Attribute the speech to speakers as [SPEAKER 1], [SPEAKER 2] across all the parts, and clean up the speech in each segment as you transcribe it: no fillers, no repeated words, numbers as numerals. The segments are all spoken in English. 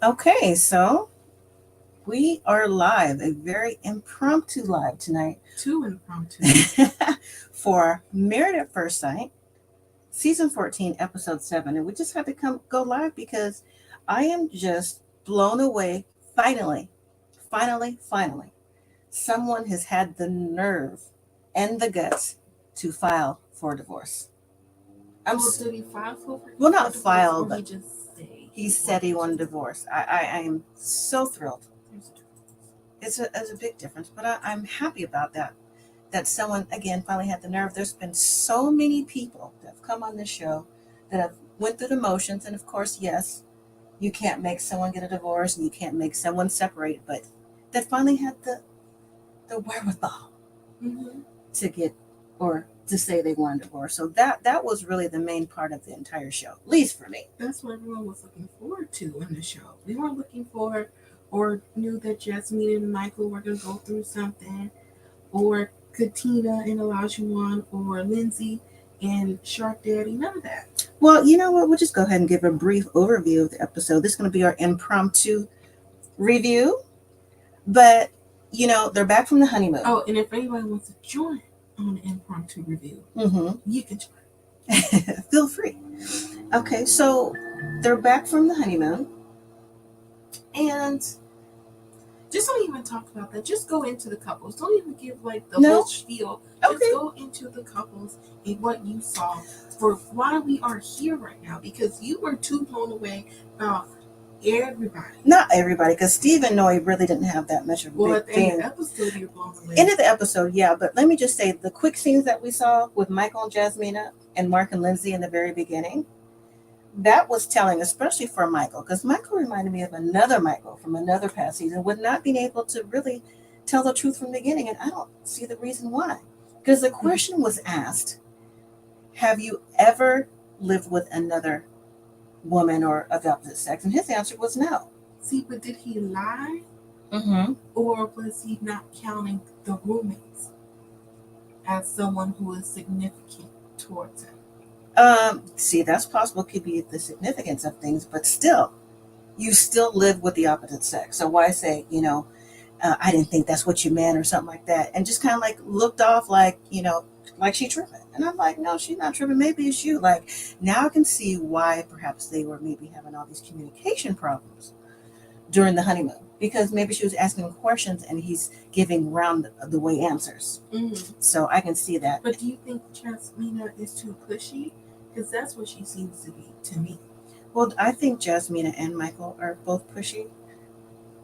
[SPEAKER 1] Okay, so we are live, a very impromptu live tonight
[SPEAKER 2] Too impromptu.
[SPEAKER 1] for Married at First Sight, season 14, episode 7. And we just had to go live because I am just blown away. Finally, someone has had the nerve and the guts to file for divorce.
[SPEAKER 2] Well, did he file for
[SPEAKER 1] Well,
[SPEAKER 2] for
[SPEAKER 1] not
[SPEAKER 2] divorce,
[SPEAKER 1] file,
[SPEAKER 2] or
[SPEAKER 1] but
[SPEAKER 2] he just say
[SPEAKER 1] he
[SPEAKER 2] he
[SPEAKER 1] said he
[SPEAKER 2] wanted
[SPEAKER 1] wanted
[SPEAKER 2] to?
[SPEAKER 1] divorce. I am so thrilled.
[SPEAKER 2] There's a difference.
[SPEAKER 1] It's a big difference, but I'm happy about that. That someone again finally had the nerve. There's been so many people that have come on this show that have went through the motions, and of course, yes, you can't make someone get a divorce and you can't make someone separate, but that finally had the wherewithal
[SPEAKER 2] Mm-hmm.
[SPEAKER 1] to get or to say they want a divorce. So that was really the main part of the entire show, at least for me.
[SPEAKER 2] That's what everyone was looking forward to in the show. We weren't looking for, or knew that Jasmine and Michael were going to go through something, or Katina and Olajuwon, or Lindsay and Shark Daddy. None of that.
[SPEAKER 1] Well, you know what? We'll just go ahead and give a brief overview of the episode. This is going to be our impromptu review, but they're back from the honeymoon.
[SPEAKER 2] Oh, and if anybody wants to join on an impromptu review, you can join.
[SPEAKER 1] Feel free. Okay, so they're back from the honeymoon, and
[SPEAKER 2] Just don't even talk about that. Just go into the couples. Don't even give like the
[SPEAKER 1] No?
[SPEAKER 2] whole spiel. Just
[SPEAKER 1] okay,
[SPEAKER 2] go into the couples and what you saw for why we are here right now. Because you were too blown away about everybody.
[SPEAKER 1] not everybody, because Steve and Noe really didn't have that much of a
[SPEAKER 2] Well,
[SPEAKER 1] big
[SPEAKER 2] at the end of
[SPEAKER 1] thing.
[SPEAKER 2] the episode, you're blown away.
[SPEAKER 1] End of the episode, yeah, but let me just say the quick scenes that we saw with Michael and Jasmina and Mark and Lindsay in the very beginning, that was telling, especially for Michael, because Michael reminded me of another Michael from another past season, with not being able to really tell the truth from the beginning, and I don't see the reason why. Because the question was asked, have you ever lived with another woman or of the opposite sex? And his answer was no.
[SPEAKER 2] See, but did he lie,
[SPEAKER 1] Mm-hmm.
[SPEAKER 2] or was he not counting the roommates as someone who is significant towards him?
[SPEAKER 1] See, that's possible. Could be the significance of things, but still, you still live with the opposite sex. So why say, I didn't think that's what you meant or something like that, and just kind of like looked off, like like she tripping. And I'm like, no, she's not tripping. Maybe it's you. Like now I can see why perhaps they were maybe having all these communication problems during the honeymoon, because maybe she was asking him questions and he's giving round the way answers.
[SPEAKER 2] Mm-hmm.
[SPEAKER 1] So I can see that.
[SPEAKER 2] But do you think Jasmina is too pushy? Because that's what she seems to be to me.
[SPEAKER 1] Well, I think Jasmina and Michael are both pushy.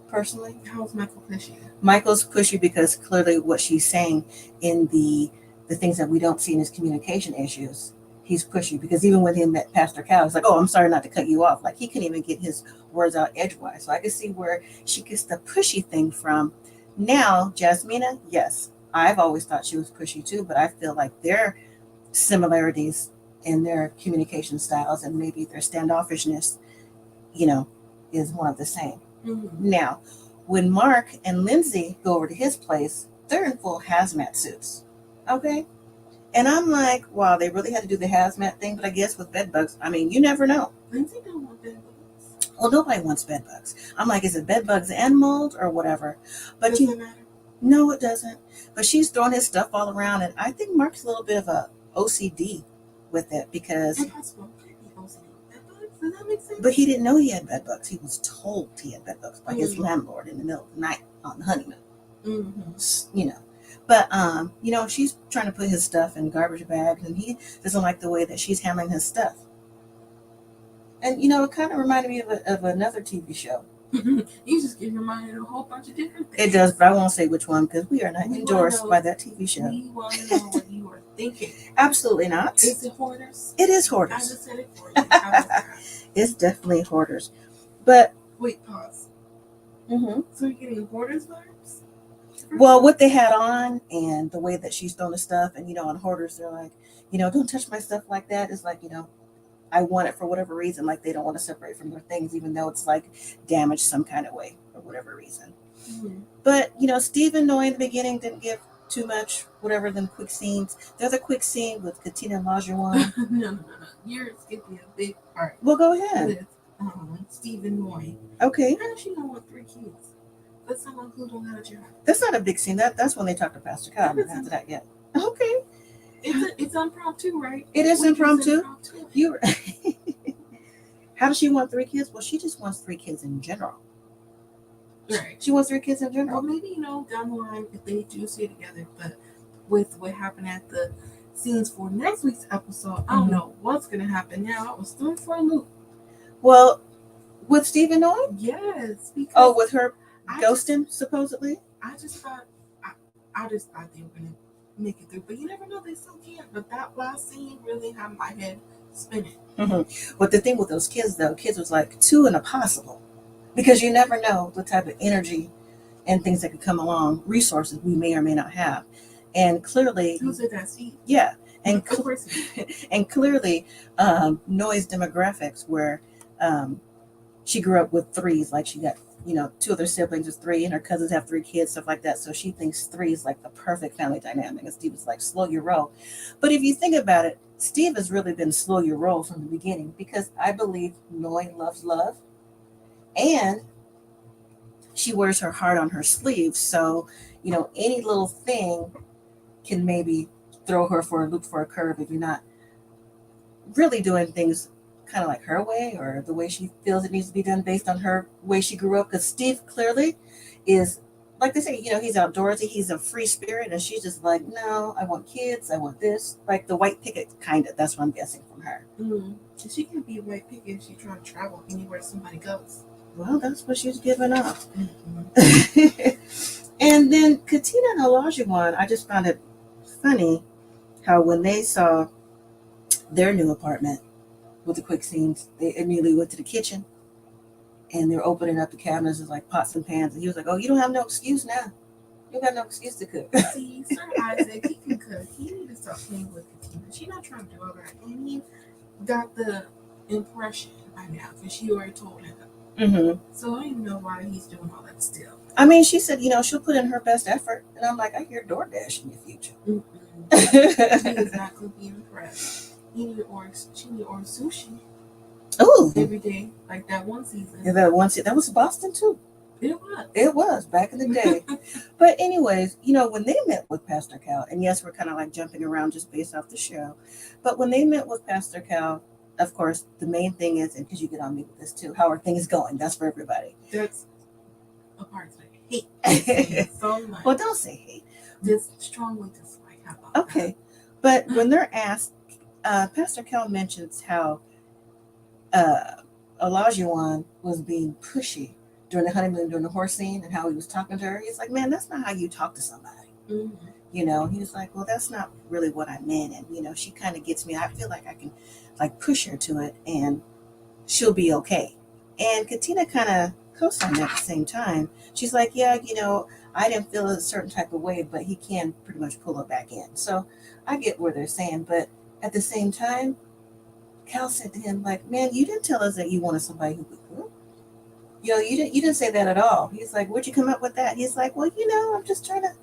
[SPEAKER 1] Personally,
[SPEAKER 2] How's Michael pushy?
[SPEAKER 1] Michael's pushy because clearly what she's saying in the things that we don't see in his communication issues, he's pushy, because even when he met Pastor Cal, he's like, "Oh, I'm sorry not to cut you off." Like he couldn't even get his words out edgewise. So I can see where she gets the pushy thing from. Now, Jasmina, yes, I've always thought she was pushy too, but I feel like their similarities in their communication styles and maybe their standoffishness, you know, is one of the same.
[SPEAKER 2] Mm-hmm.
[SPEAKER 1] Now, when Mark and Lindsay go over to his place, they're in full hazmat suits. Okay? And I'm like, wow, they really had to do the hazmat thing, but I guess with bed bugs, I mean, you never know.
[SPEAKER 2] Lindsay don't want bed bugs.
[SPEAKER 1] Well, nobody wants bed bugs. I'm like, is it bed bugs and mold or whatever? But
[SPEAKER 2] Doesn't matter.
[SPEAKER 1] no, it doesn't. But she's throwing his stuff all around, and I think Mark's a little bit of a OCD with it because.
[SPEAKER 2] Impossible. Bed bugs? Does that make sense?
[SPEAKER 1] But he didn't know he had bed bugs. He was told he had bed bugs by his landlord in the middle of the night on the honeymoon.
[SPEAKER 2] Mm-hmm.
[SPEAKER 1] But she's trying to put his stuff in garbage bags, and he doesn't like the way that she's handling his stuff. And it kind of reminded me of another TV show.
[SPEAKER 2] You just get reminded of a whole bunch of different things.
[SPEAKER 1] It does, but I won't say which one because we are not endorsed by that TV show.
[SPEAKER 2] We want to know what you are thinking.
[SPEAKER 1] Absolutely not.
[SPEAKER 2] Is it Hoarders?
[SPEAKER 1] It is Hoarders.
[SPEAKER 2] I just said it for you.
[SPEAKER 1] It's definitely Hoarders. But
[SPEAKER 2] wait, pause.
[SPEAKER 1] Mm-hmm.
[SPEAKER 2] So you're getting Hoarders vibes?
[SPEAKER 1] Well, what they had on and the way that she's throwing the stuff, and on Hoarders, they're like, don't touch my stuff like that. It's like, I want it for whatever reason. Like they don't want to separate from their things, even though it's like damaged some kind of way for whatever reason. Mm-hmm. But Stephen, knowing in the beginning, didn't give too much, whatever than quick scenes. The other quick scene with Katina and Lajuan.
[SPEAKER 2] No. You're skipping a big part.
[SPEAKER 1] Well, go ahead.
[SPEAKER 2] Stephen Moy.
[SPEAKER 1] Okay.
[SPEAKER 2] How does she know what 3 kids? But someone who don't have a job.
[SPEAKER 1] That's not a big scene. That's when they talk to Pastor Cobb. After that yet. Okay.
[SPEAKER 2] It's impromptu, right?
[SPEAKER 1] It is impromptu. You.
[SPEAKER 2] You.
[SPEAKER 1] How does she want 3 kids? Well, she just wants 3 kids in general.
[SPEAKER 2] Right.
[SPEAKER 1] She wants 3 kids in general.
[SPEAKER 2] Well, maybe down the line if they do stay together, but with what happened at the scenes for next week's episode, I don't know what's gonna happen now. I was thrown for a loop.
[SPEAKER 1] Well, with Stephen Noy?
[SPEAKER 2] Yes, because
[SPEAKER 1] with her ghosting supposedly.
[SPEAKER 2] I just thought they were gonna make it through, but you never know, they still can't. But that last scene really had my head spinning.
[SPEAKER 1] But the thing with those kids though, kids was like 2 and a possible, because you never know the type of energy and things that could come along, resources we may or may not have. And clearly,
[SPEAKER 2] who's it that Steve?
[SPEAKER 1] Yeah, and
[SPEAKER 2] of course.
[SPEAKER 1] And clearly, Noy's demographics where she grew up with 3s, like she got 2 of their siblings is 3, and her cousins have 3 kids, stuff like that. So she thinks 3 is like the perfect family dynamic. And Steve is like, slow your roll. But if you think about it, Steve has really been slow your roll from the beginning, because I believe Noy loves love, and she wears her heart on her sleeve. So any little thing can maybe throw her for a loop, for a curve, if you're not really doing things kind of like her way, or the way she feels it needs to be done based on her way she grew up. Because Steve clearly is, like they say, he's outdoorsy, he's a free spirit, and she's just like, no, I want kids, I want this, like the white picket kind of. That's what I'm guessing from her.
[SPEAKER 2] She can be a white picket if she trying to travel anywhere somebody goes.
[SPEAKER 1] Well, that's what she's giving up. And then Katina and Olajuwon, I just found it funny how when they saw their new apartment with the quick scenes, they immediately went to the kitchen, and they're opening up the cabinets with like pots and pans, and he was like, oh, you don't have no excuse now. You got no excuse to cook.
[SPEAKER 2] See, Sir Isaac, he can cook. He need to stop playing with Katina. She's not trying to do all that. And he got the impression by now, because she already told him. So I don't know why he's doing all that still.
[SPEAKER 1] I mean, she said, she'll put in her best effort. And I'm like, I hear DoorDash in your future.
[SPEAKER 2] He is not going to be impressed. She need to order sushi.
[SPEAKER 1] Oh,
[SPEAKER 2] every day, like that one season.
[SPEAKER 1] Yeah, that was Boston too. It was back in the day. But anyways, when they met with Pastor Cal, and yes, we're kind of like jumping around just based off the show, but when they met with Pastor Cal, of course, the main thing is, and because you get on me with this too, how are things going? That's for everybody.
[SPEAKER 2] That's a part of hate. So much.
[SPEAKER 1] Well, don't say hate.
[SPEAKER 2] Just strongly dislike. How about
[SPEAKER 1] okay. That? But when they're asked, Pastor Cal mentions how Olajuwon was being pushy during the honeymoon, during the horse scene, and how he was talking to her. He's like, man, that's not how you talk to somebody. He was like, well, that's not really what I meant. And, she kind of gets me. I feel like I can like push her to it and she'll be okay. And Katina kind of co-signed at the same time. She's like, yeah, I didn't feel a certain type of way, but he can pretty much pull her back in. So I get where they're saying, but at the same time, Cal said to him, like, man, you didn't tell us that you wanted somebody who could cook. You didn't say that at all. He's like, where'd you come up with that? He's like, well, I'm just trying to.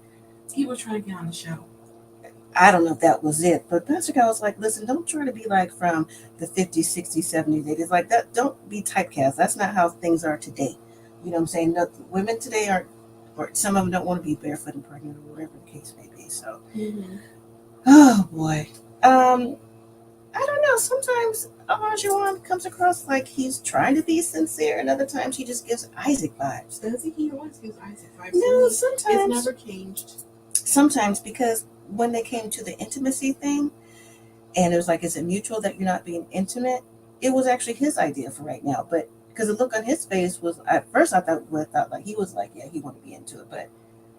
[SPEAKER 2] He was trying to get on the show.
[SPEAKER 1] I don't know if that was it, but Pastor Cal was like, listen, don't try to be like from the 50s, 60s, 70s, 80s. Like that, don't be typecast. That's not how things are today. You know what I'm saying? No, women today aren't, or some of them don't want to be barefoot and pregnant or whatever the case may be. So, oh boy. I don't know. Sometimes Olajuwon comes across like he's trying to be sincere, and other times he just gives Isaac vibes.
[SPEAKER 2] Does he always gives Isaac vibes?
[SPEAKER 1] No, sometimes.
[SPEAKER 2] It's never changed.
[SPEAKER 1] Sometimes, because when they came to the intimacy thing, and it was like, is it mutual that you're not being intimate? It was actually his idea for right now, but because the look on his face was, at first I thought like he was like, yeah, he wanted to be into it, but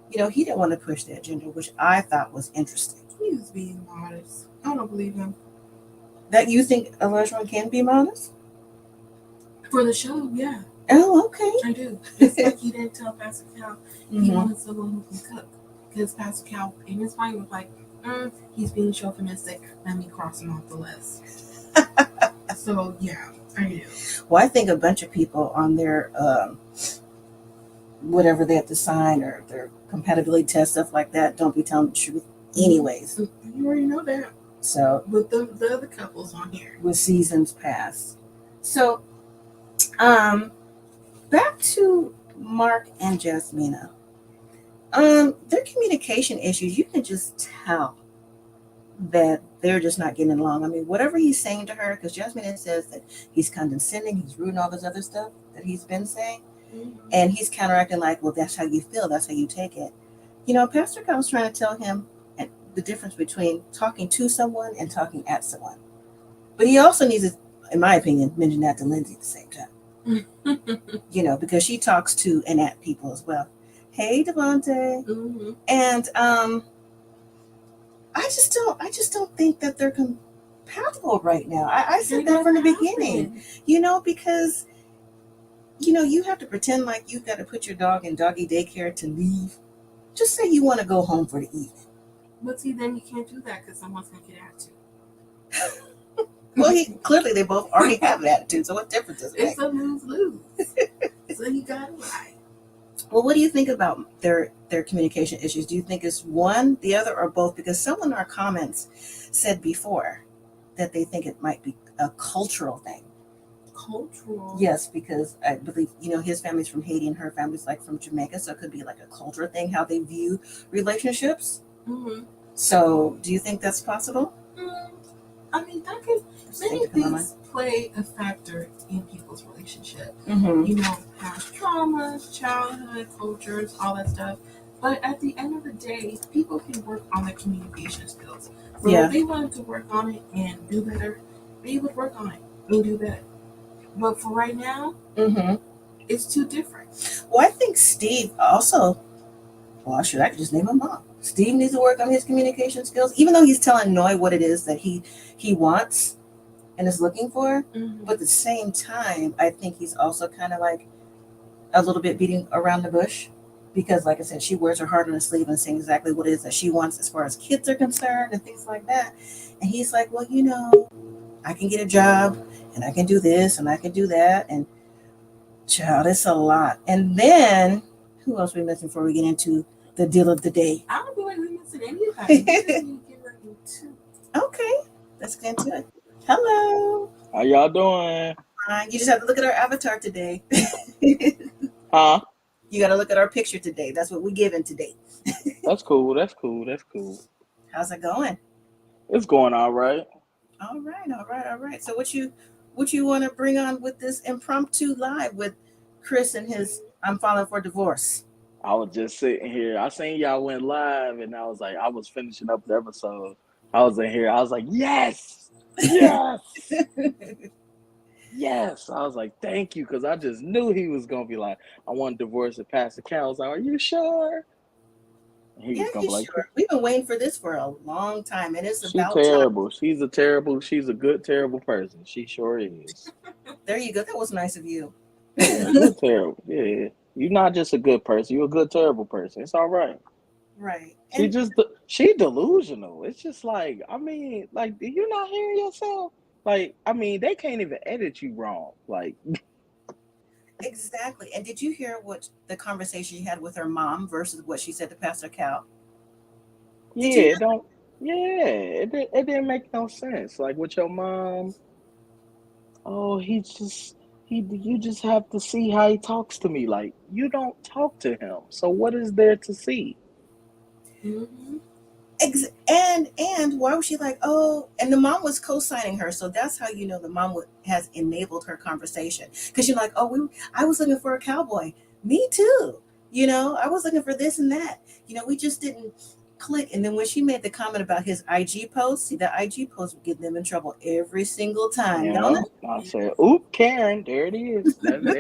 [SPEAKER 1] he didn't want to push that gender, which I thought was interesting.
[SPEAKER 2] He was being modest. I don't believe him.
[SPEAKER 1] That you think Olajuwon can be modest?
[SPEAKER 2] For the show, yeah.
[SPEAKER 1] Oh, okay.
[SPEAKER 2] I do. It's like he didn't tell Pastor Cal he wanted someone who can cook. Because Pastor Cal, in his mind, was like, he's being chauvinistic. Let me cross him off the list. So, yeah, I do.
[SPEAKER 1] Well, I think a bunch of people on their, whatever they have to sign or their compatibility test, stuff like that, don't be telling the truth anyways.
[SPEAKER 2] You already know that.
[SPEAKER 1] So
[SPEAKER 2] with the other couples on here,
[SPEAKER 1] with seasons past. So Um, Back to Mark and Jasmina. Their communication issues, you can just tell that they're just not getting along. I mean, whatever he's saying to her, because Jasmine says that he's condescending, he's rude, and all this other stuff that he's been saying, and he's counteracting like, "Well, that's how you feel, that's how you take it." Pastor Cal was trying to tell him the difference between talking to someone and talking at someone, but he also needs to, in my opinion, mention that to Lindsay at the same time. Because she talks to and at people as well. Hey, Devontae. And I just don't think that they're compatible right now. I said that from the beginning, because you have to pretend like you've got to put your dog in doggy daycare to leave. Just say you want to go home for the evening.
[SPEAKER 2] But see, then you can't do that because someone's gonna get attitude.
[SPEAKER 1] Well, clearly they both already have an attitude, so what difference does it make?
[SPEAKER 2] It's a lose-lose. So you gotta lie.
[SPEAKER 1] Well, what do you think about their communication issues? Do you think it's one, the other, or both? Because some in our comments said before that they think it might be a cultural thing.
[SPEAKER 2] Cultural?
[SPEAKER 1] Yes, because I believe, his family's from Haiti and her family's like from Jamaica, so it could be like a cultural thing, how they view relationships. So do you think that's possible?
[SPEAKER 2] I mean, that could, many things play a factor in people's relationship. Past traumas, childhood, cultures, all that stuff. But at the end of the day, people can work on their communication skills. So if they wanted to work on it and do better, they would work on it and do better. But for right now, it's too different.
[SPEAKER 1] Well, I think Steve also, I could just name him Mom. Steve needs to work on his communication skills, even though he's telling Noy what it is that he wants and is looking for. But at the same time, I think he's also kind of like a little bit beating around the bush, because, like I said, she wears her heart on her sleeve and saying exactly what it is that she wants as far as kids are concerned and things like that. And he's like, well, I can get a job and I can do this and I can do that. And child, it's a lot. And then who else are we missing before we get into the deal of the day?
[SPEAKER 2] I don't feel like we're missing anybody.
[SPEAKER 1] Okay, let's get into it. Hello.
[SPEAKER 3] How y'all doing?
[SPEAKER 1] You just have to look at our avatar today.
[SPEAKER 3] Huh?
[SPEAKER 1] You got to look at our picture today. That's what we're giving today.
[SPEAKER 3] That's cool.
[SPEAKER 1] How's it going?
[SPEAKER 3] It's going all right.
[SPEAKER 1] All right. So what you want to bring on with this impromptu live with Chris and his I'm filing for divorce?
[SPEAKER 3] I was just sitting here. I seen y'all went live, and I was like, I was finishing up the episode. I was in here. I was like, yes. Yes. I was like, thank you, because I just knew he was gonna be like, I want to divorce with Pastor Cal. I was like, are you sure? And he was gonna be like,
[SPEAKER 1] sure. We've been waiting for this for a long time, and it's about
[SPEAKER 3] terrible.
[SPEAKER 1] Time.
[SPEAKER 3] She's a good, terrible person. She sure is.
[SPEAKER 1] There you go. That was nice of you.
[SPEAKER 3] Yeah, you're terrible. Yeah. You're not just a good person. You're a good, terrible person. It's all right.
[SPEAKER 1] Right.
[SPEAKER 3] She delusional. It's just like, I mean, like, you're not hearing yourself. Like, I mean, they can't even edit you wrong. Like,
[SPEAKER 1] exactly. And did you hear what the conversation you had with her mom versus what she said to Pastor Cal?
[SPEAKER 3] It didn't make no sense. Like, with your mom, you just have to see how he talks to me. Like, you don't talk to him. So what is there to see?
[SPEAKER 1] And why was she like, oh, and the mom was co-signing her, so that's how the mom has enabled her conversation, because you're like, oh, I was looking for a cowboy, me too, I was looking for this and that, we just didn't click. And then when she made the comment about his IG post, see, the IG post would get them in trouble every single time.
[SPEAKER 3] I said, oop, Karen, there it is.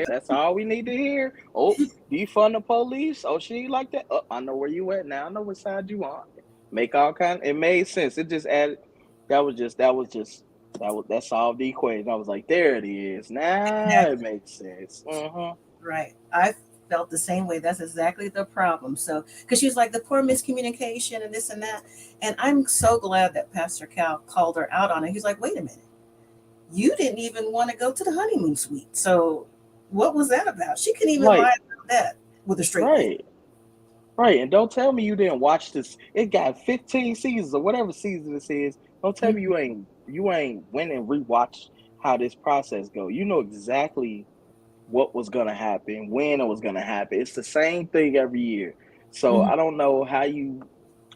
[SPEAKER 3] That's all we need to hear. Oh, defund the police. Oh, she like that. Oh, I know where you at now. I know what side you on. Make all kind. It made sense. It just added. That solved the equation. I was like, there it is. Now it makes sense.
[SPEAKER 1] Right. I felt the same way. That's exactly the problem. So, because she was like, the poor miscommunication and this and that. And I'm so glad that Pastor Cal called her out on it. He's like, wait a minute. You didn't even want to go to the honeymoon suite. So what was that about? She couldn't even lie about that with a straight face.
[SPEAKER 3] Right, and don't tell me you didn't watch this. It got 15 seasons or whatever season this is. Don't tell me you ain't went and rewatched how this process go. You know exactly what was gonna happen, when it was gonna happen. It's the same thing every year. So I don't know how you.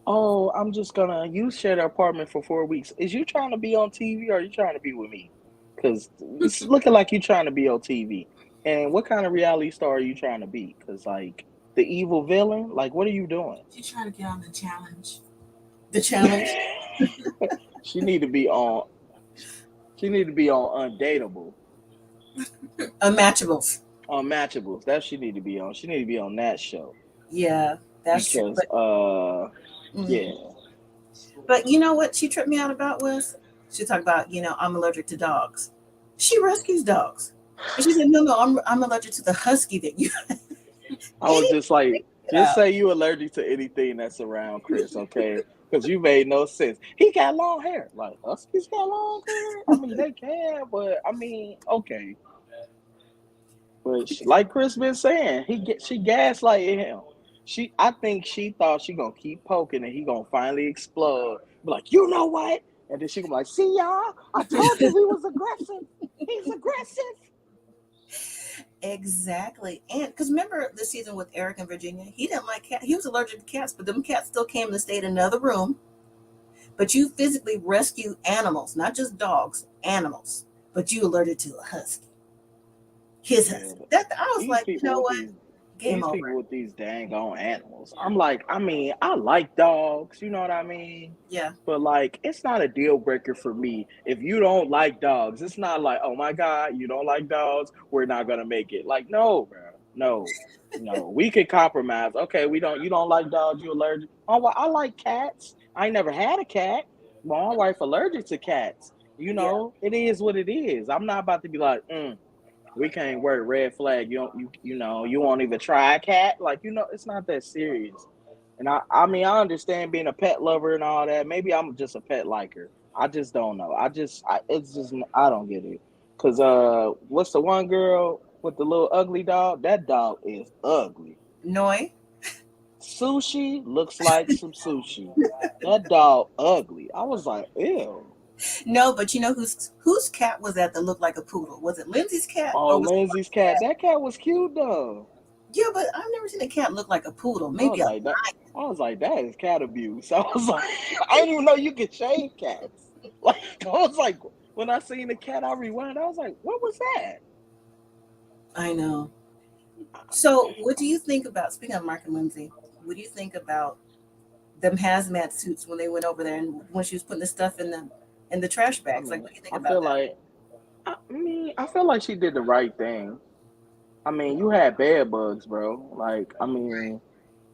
[SPEAKER 3] Oh, I'm just gonna you share the apartment for 4 weeks. Is you trying to be on TV or are you trying to be with me? Because it's looking like you trying to be on TV. And what kind of reality star are you trying to be? Because like the evil villain, like what are you doing?
[SPEAKER 2] She's trying to get on the challenge.
[SPEAKER 1] The challenge.
[SPEAKER 3] She need to be on. She need to be on Undateable,
[SPEAKER 1] Unmatchables.
[SPEAKER 3] Unmatchables. That she need to be on. She need to be on that show
[SPEAKER 1] Yeah, that's true.
[SPEAKER 3] because yeah.
[SPEAKER 1] But you know what she tripped me out about was she talked about, I'm allergic to dogs. She rescues dogs. And she said, no, I'm allergic to the husky that you
[SPEAKER 3] I was just like, just
[SPEAKER 1] out.
[SPEAKER 3] say you allergic to anything that's around Chris, okay? Because you made no sense. He got long hair. Like huskies got long hair. I mean, they can, but I mean, okay. But like Chris been saying, she gaslighting him. I think she thought she gonna keep poking and he gonna finally explode. Be like, you know what? And then she gonna be like, see y'all, I told you he was aggressive. He's aggressive.
[SPEAKER 1] Exactly. And because remember the season with Eric and Virginia, he didn't like cats. He was allergic to cats, but them cats still came to stay in another room. But you physically rescue animals, not just dogs, animals. But you allergic to a husky. His husky. That I was
[SPEAKER 3] These
[SPEAKER 1] like, you
[SPEAKER 3] people
[SPEAKER 1] know
[SPEAKER 3] with
[SPEAKER 1] what? Game
[SPEAKER 3] these
[SPEAKER 1] over.
[SPEAKER 3] people with these dang on animals. I'm like, I mean, I like dogs, you know what I mean?
[SPEAKER 1] Yeah.
[SPEAKER 3] But like, it's not a deal breaker for me if you don't like dogs. It's not like, oh my God, you don't like dogs, we're not gonna make it. Like, no, bro, no. We can compromise. Okay, you don't like dogs, you allergic. Oh, well, I like cats. I ain't never had a cat. My wife allergic to cats. You
[SPEAKER 1] Yeah.
[SPEAKER 3] know, it is what it is. I'm not about to be like, we can't wear red flag. You won't even try a cat. Like, it's not that serious. And I mean, I understand being a pet lover and all that. Maybe I'm just a pet liker. I just don't know. It's just, I don't get it. Cause what's the one girl with the little ugly dog? That dog is ugly.
[SPEAKER 1] Noi.
[SPEAKER 3] Sushi looks like some sushi. That dog ugly. I was like, ew.
[SPEAKER 1] No, but you know whose cat was that looked like a poodle? Was it Lindsay's cat
[SPEAKER 3] Oh,
[SPEAKER 1] or was it
[SPEAKER 3] Lindsay's cat. That cat was cute though.
[SPEAKER 1] Yeah, but I've never seen a cat look like a poodle.
[SPEAKER 3] I
[SPEAKER 1] Maybe
[SPEAKER 3] was
[SPEAKER 1] a
[SPEAKER 3] like that. I was like, that is cat abuse. I was like, I didn't even know you could shave cats. Like, I was like, when I seen the cat, I rewound. I was like, what was that?
[SPEAKER 1] I know. So, what do you think about speaking of Mark and Lindsay? What do you think about them hazmat suits when they went over there and when she was putting the stuff in the trash
[SPEAKER 3] I
[SPEAKER 1] bags? Like,
[SPEAKER 3] mean,
[SPEAKER 1] what do you think
[SPEAKER 3] I
[SPEAKER 1] about
[SPEAKER 3] feel
[SPEAKER 1] that?
[SPEAKER 3] like, I feel like she did the right thing. I mean, you had bed bugs, bro. Like, I mean,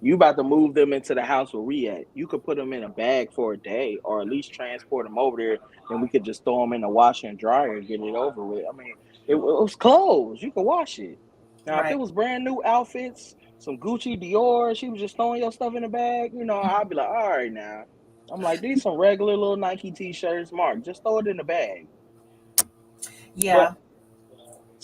[SPEAKER 3] you about to move them into the house where we at. You could put them in a bag for a day or at least transport them over there. Then we could just throw them in the washer and dryer and get it over with. I mean, it was clothes. You could wash it. Now, if it
[SPEAKER 1] Right.
[SPEAKER 3] was brand new outfits, some Gucci, Dior, she was just throwing your stuff in the bag, I'd be like, all right now. I'm like, these some regular little Nike t-shirts, Mark. Just throw it in the bag.
[SPEAKER 1] Yeah.
[SPEAKER 3] But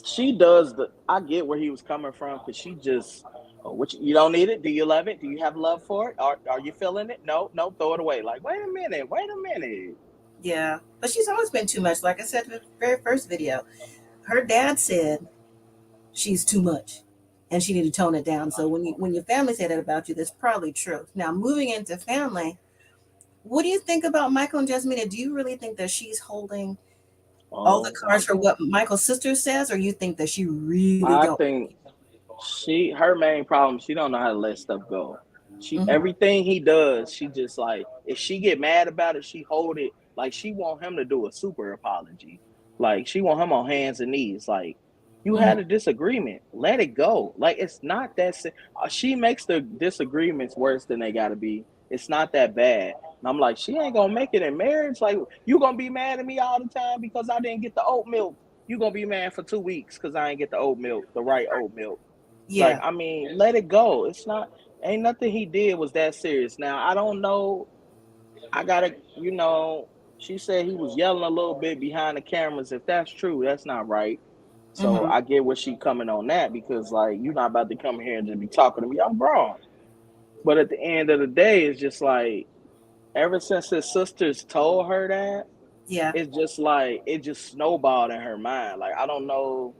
[SPEAKER 3] she does I get where he was coming from because she just, oh, which you don't need it. Do you love it? Do you have love for it? Are you feeling it? No, throw it away. Like, wait a minute.
[SPEAKER 1] Yeah. But she's always been too much. Like I said in the very first video, her dad said she's too much and she need to tone it down. So when your family say that about you, that's probably true. Now moving into family, what do you think about Michael and Jasmine? Do you really think that she's holding all the
[SPEAKER 3] Oh my
[SPEAKER 1] cards for
[SPEAKER 3] God.
[SPEAKER 1] what Michael's sister says, or you think that she really
[SPEAKER 3] I
[SPEAKER 1] don't?
[SPEAKER 3] think her main problem, she don't know how to let stuff go.
[SPEAKER 1] Hmm.
[SPEAKER 3] Everything he does, she just like, if she get mad about it, she hold it. Like, she want him to do a super apology. Like, she want him on hands and knees. Like, you
[SPEAKER 1] Hmm.
[SPEAKER 3] had a disagreement, let it go. Like, it's not that she makes the disagreements worse than they gotta be. It's not that bad. And I'm like, she ain't gonna make it in marriage. Like, you gonna be mad at me all the time because I didn't get the oat milk. You gonna be mad for 2 weeks because I ain't get the oat milk, the right oat milk. Like,
[SPEAKER 1] Yeah.
[SPEAKER 3] I mean, let it go. It's not, ain't nothing he did was that serious. Now, I don't know. I gotta, she said he was yelling a little bit behind the cameras. If that's true, that's not right. So
[SPEAKER 1] Hmm.
[SPEAKER 3] I get where she coming on that because, like, you're not about to come here and just be talking to me. I'm grown. But at the end of the day, it's just like, ever since his sisters told her that,
[SPEAKER 1] Yeah.
[SPEAKER 3] it's just like, it just snowballed in her mind. Like, I don't know.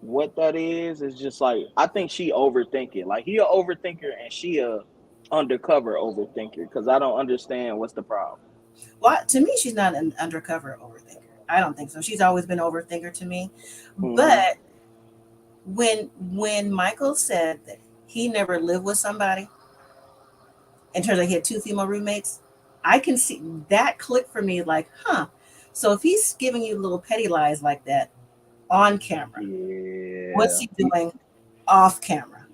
[SPEAKER 3] what that is just like I think she overthinking. Like he a overthinker and she a undercover overthinker because I don't understand what's the problem.
[SPEAKER 1] Well, to me, she's not an undercover overthinker. I don't think so. She's always been an overthinker to me.
[SPEAKER 3] Mm-hmm.
[SPEAKER 1] But when Michael said that he never lived with somebody in terms of he had two female roommates, I can see that click for me like, huh. So if he's giving you little petty lies like that on camera, what's
[SPEAKER 3] Yeah.
[SPEAKER 1] he doing off camera?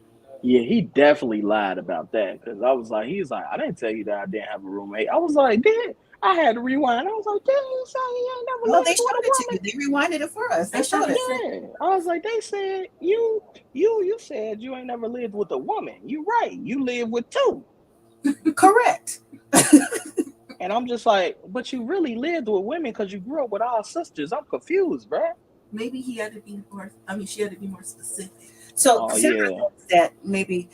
[SPEAKER 3] Yeah, he definitely lied about that because I was like, he's like, I didn't tell you that I didn't have a roommate. I was like, did I had to rewind? I was like, did you say you ain't never
[SPEAKER 1] Well, they
[SPEAKER 3] lived with
[SPEAKER 1] showed
[SPEAKER 3] a
[SPEAKER 1] it to you.
[SPEAKER 3] woman?
[SPEAKER 1] They rewinded it for us. They
[SPEAKER 2] That's what
[SPEAKER 1] showed
[SPEAKER 2] he
[SPEAKER 1] it.
[SPEAKER 2] said.
[SPEAKER 3] Yeah, I was like, they said you said you ain't never lived with a woman. You right, you live with two,
[SPEAKER 1] Correct.
[SPEAKER 3] and I'm just like, but you really lived with women because you grew up with all sisters. I'm confused, bro.
[SPEAKER 2] Maybe he had to be more. I mean, she had to be more specific.
[SPEAKER 1] So
[SPEAKER 3] Oh
[SPEAKER 1] Sarah
[SPEAKER 3] yeah,
[SPEAKER 1] thinks that maybe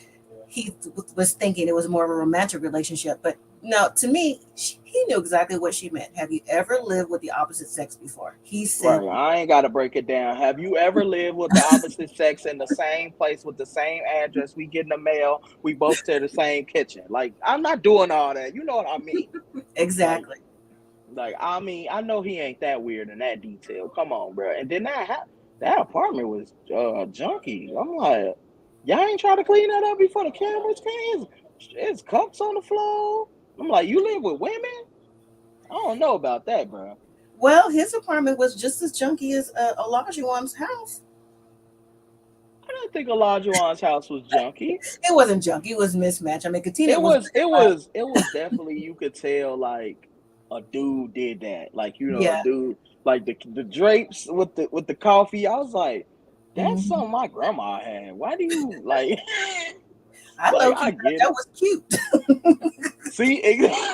[SPEAKER 1] he was thinking it was more of a romantic relationship, but no, to me, he knew exactly what she meant. Have you ever lived with the opposite sex before? He said,
[SPEAKER 3] right. I ain't got to break it down. Have you ever lived with the opposite sex in the same place with the same address? We get in the mail. We both share the same kitchen. Like I'm not doing all that. You know what I mean? Like
[SPEAKER 1] exactly.
[SPEAKER 3] Like I mean, I know he ain't that weird in that detail. Come on, bro. And then that apartment was junky. I'm like, y'all ain't trying to clean that up before the cameras came. It's cups on the floor. I'm like, you live with women? I don't know about that, bro.
[SPEAKER 1] Well, his apartment was just as junky as Olajuwon's house.
[SPEAKER 3] I didn't think Olajuwon's house was junky.
[SPEAKER 1] It wasn't junky. It was mismatched. I mean, Katina
[SPEAKER 3] It
[SPEAKER 1] was
[SPEAKER 3] was, it was, it was definitely you could tell like a dude did that. Like a
[SPEAKER 1] yeah.
[SPEAKER 3] dude like the drapes with the coffee. I was like, that's
[SPEAKER 1] Mhm.
[SPEAKER 3] something my grandma had. Why do you like?
[SPEAKER 1] I
[SPEAKER 3] Like
[SPEAKER 1] low
[SPEAKER 3] I
[SPEAKER 1] key thought
[SPEAKER 3] get
[SPEAKER 1] that
[SPEAKER 3] it.
[SPEAKER 1] was cute.
[SPEAKER 3] See,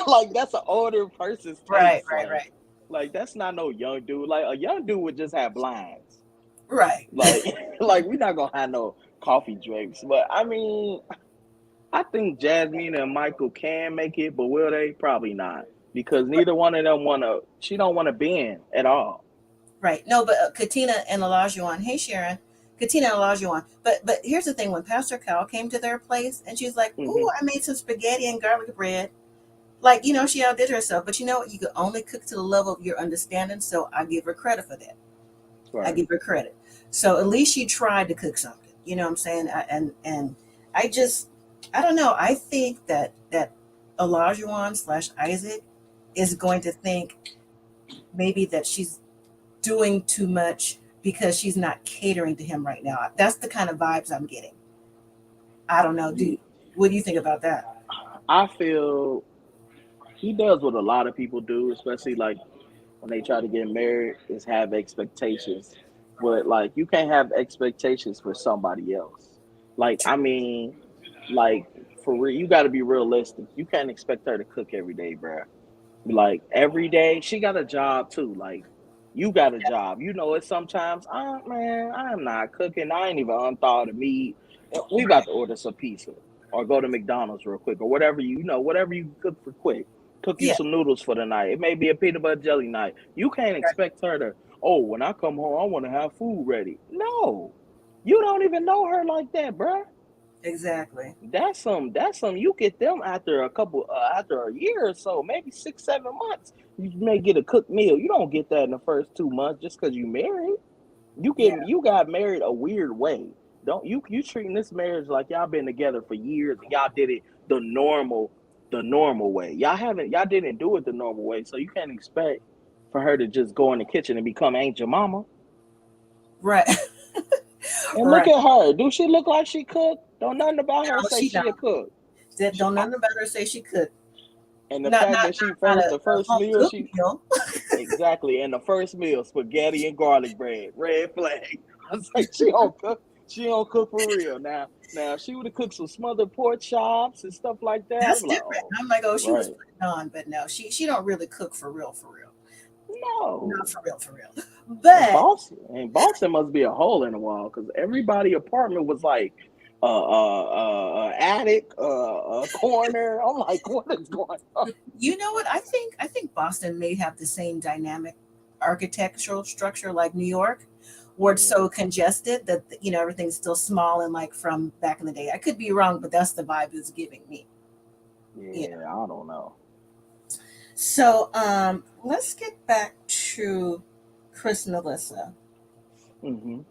[SPEAKER 3] like that's an older person's
[SPEAKER 1] Right,
[SPEAKER 3] taste.
[SPEAKER 1] right, right,
[SPEAKER 3] Like that's not no young dude. Like a young dude would just have blinds.
[SPEAKER 1] right.
[SPEAKER 3] Like like we're not gonna have no coffee drapes. But I mean, I think Jasmine and Michael can make it, but will they? Probably not, because neither one of them wanna. She don't want to bend at all.
[SPEAKER 1] Right. No, but Katina and Olajuwon. Hey, Sharon. Katina and Olajuwon. But here's the thing: when Pastor Cal came to their place, and she's like,
[SPEAKER 3] Hmm.
[SPEAKER 1] "Ooh, I made some spaghetti and garlic bread." Like she outdid herself. But you know what? You could only cook to the level of your understanding. So I give her credit for that. I
[SPEAKER 3] Right.
[SPEAKER 1] give her credit. So at least she tried to cook something. You know what I'm saying? And I just I don't know. I think that Olajuwon slash Isaac is going to think maybe that she's doing too much because she's not catering to him right now. That's the kind of vibes I'm getting. I don't know. What do you think about that?
[SPEAKER 3] I feel he does what a lot of people do, especially like when they try to get married, is have expectations. But like you can't have expectations for somebody else. Like I mean, like for real, you got to be realistic. You can't expect her to cook every day, bruh. Like every day, she got a job too. Like you got a job. You know it sometimes. Man, I'm not cooking. I ain't even unthawed the meat. We about
[SPEAKER 1] Right.
[SPEAKER 3] to order some pizza or go to McDonald's real quick or whatever whatever you cook for quick. Cook you
[SPEAKER 1] Yeah.
[SPEAKER 3] some noodles for the night. It may be a peanut butter jelly night. You can't
[SPEAKER 1] Right.
[SPEAKER 3] expect her to, oh, when I come home, I want to have food ready. No. You don't even know her like that, bruh.
[SPEAKER 1] Exactly.
[SPEAKER 3] That's some you get them after a year or so, maybe 6 7 months. You may get a cooked meal. You don't get that in the first 2 months just because you married.
[SPEAKER 1] Yeah.
[SPEAKER 3] You got married a weird way. Don't you treating this marriage like y'all been together for years and y'all did it the normal way. Y'all didn't do it the normal way, so you can't expect for her to just go in the kitchen and become Aunt Jemima.
[SPEAKER 1] Right.
[SPEAKER 3] And look
[SPEAKER 1] Right.
[SPEAKER 3] at her. Do she look like she cooked? Don't nothing about her
[SPEAKER 1] No,
[SPEAKER 3] say
[SPEAKER 1] she
[SPEAKER 3] she a
[SPEAKER 1] don't.
[SPEAKER 3] cook.
[SPEAKER 1] That
[SPEAKER 3] She,
[SPEAKER 1] don't nothing about her say she could.
[SPEAKER 3] and the
[SPEAKER 1] Not
[SPEAKER 3] fact
[SPEAKER 1] not
[SPEAKER 3] that she
[SPEAKER 1] not
[SPEAKER 3] first the
[SPEAKER 1] a
[SPEAKER 3] first
[SPEAKER 1] home
[SPEAKER 3] meal
[SPEAKER 1] cooked
[SPEAKER 3] she
[SPEAKER 1] meal.
[SPEAKER 3] exactly and the first meal spaghetti and garlic bread, red flag. I was like, she don't cook for real. Now if she would have cooked some smothered pork chops and stuff like that, I'd
[SPEAKER 1] That's
[SPEAKER 3] be like,
[SPEAKER 1] different.
[SPEAKER 3] oh,
[SPEAKER 1] I'm like, oh, she was
[SPEAKER 3] right.
[SPEAKER 1] putting on, but no, she don't really cook for real, for real. Not
[SPEAKER 3] No.
[SPEAKER 1] for real, for real.
[SPEAKER 3] And
[SPEAKER 1] But
[SPEAKER 3] Boston must be a hole in the wall because everybody apartment was like attic, a corner. I'm like, what is going on?
[SPEAKER 1] you know what? I think Boston may have the same dynamic architectural structure like New York, or it's
[SPEAKER 3] Yeah.
[SPEAKER 1] so congested that everything's still small and like from back in the day. I could be wrong, but that's the vibe it's giving me. You know.
[SPEAKER 3] Yeah, I don't know.
[SPEAKER 1] So let's get back to Chris and Alyssa.
[SPEAKER 3] Hmm.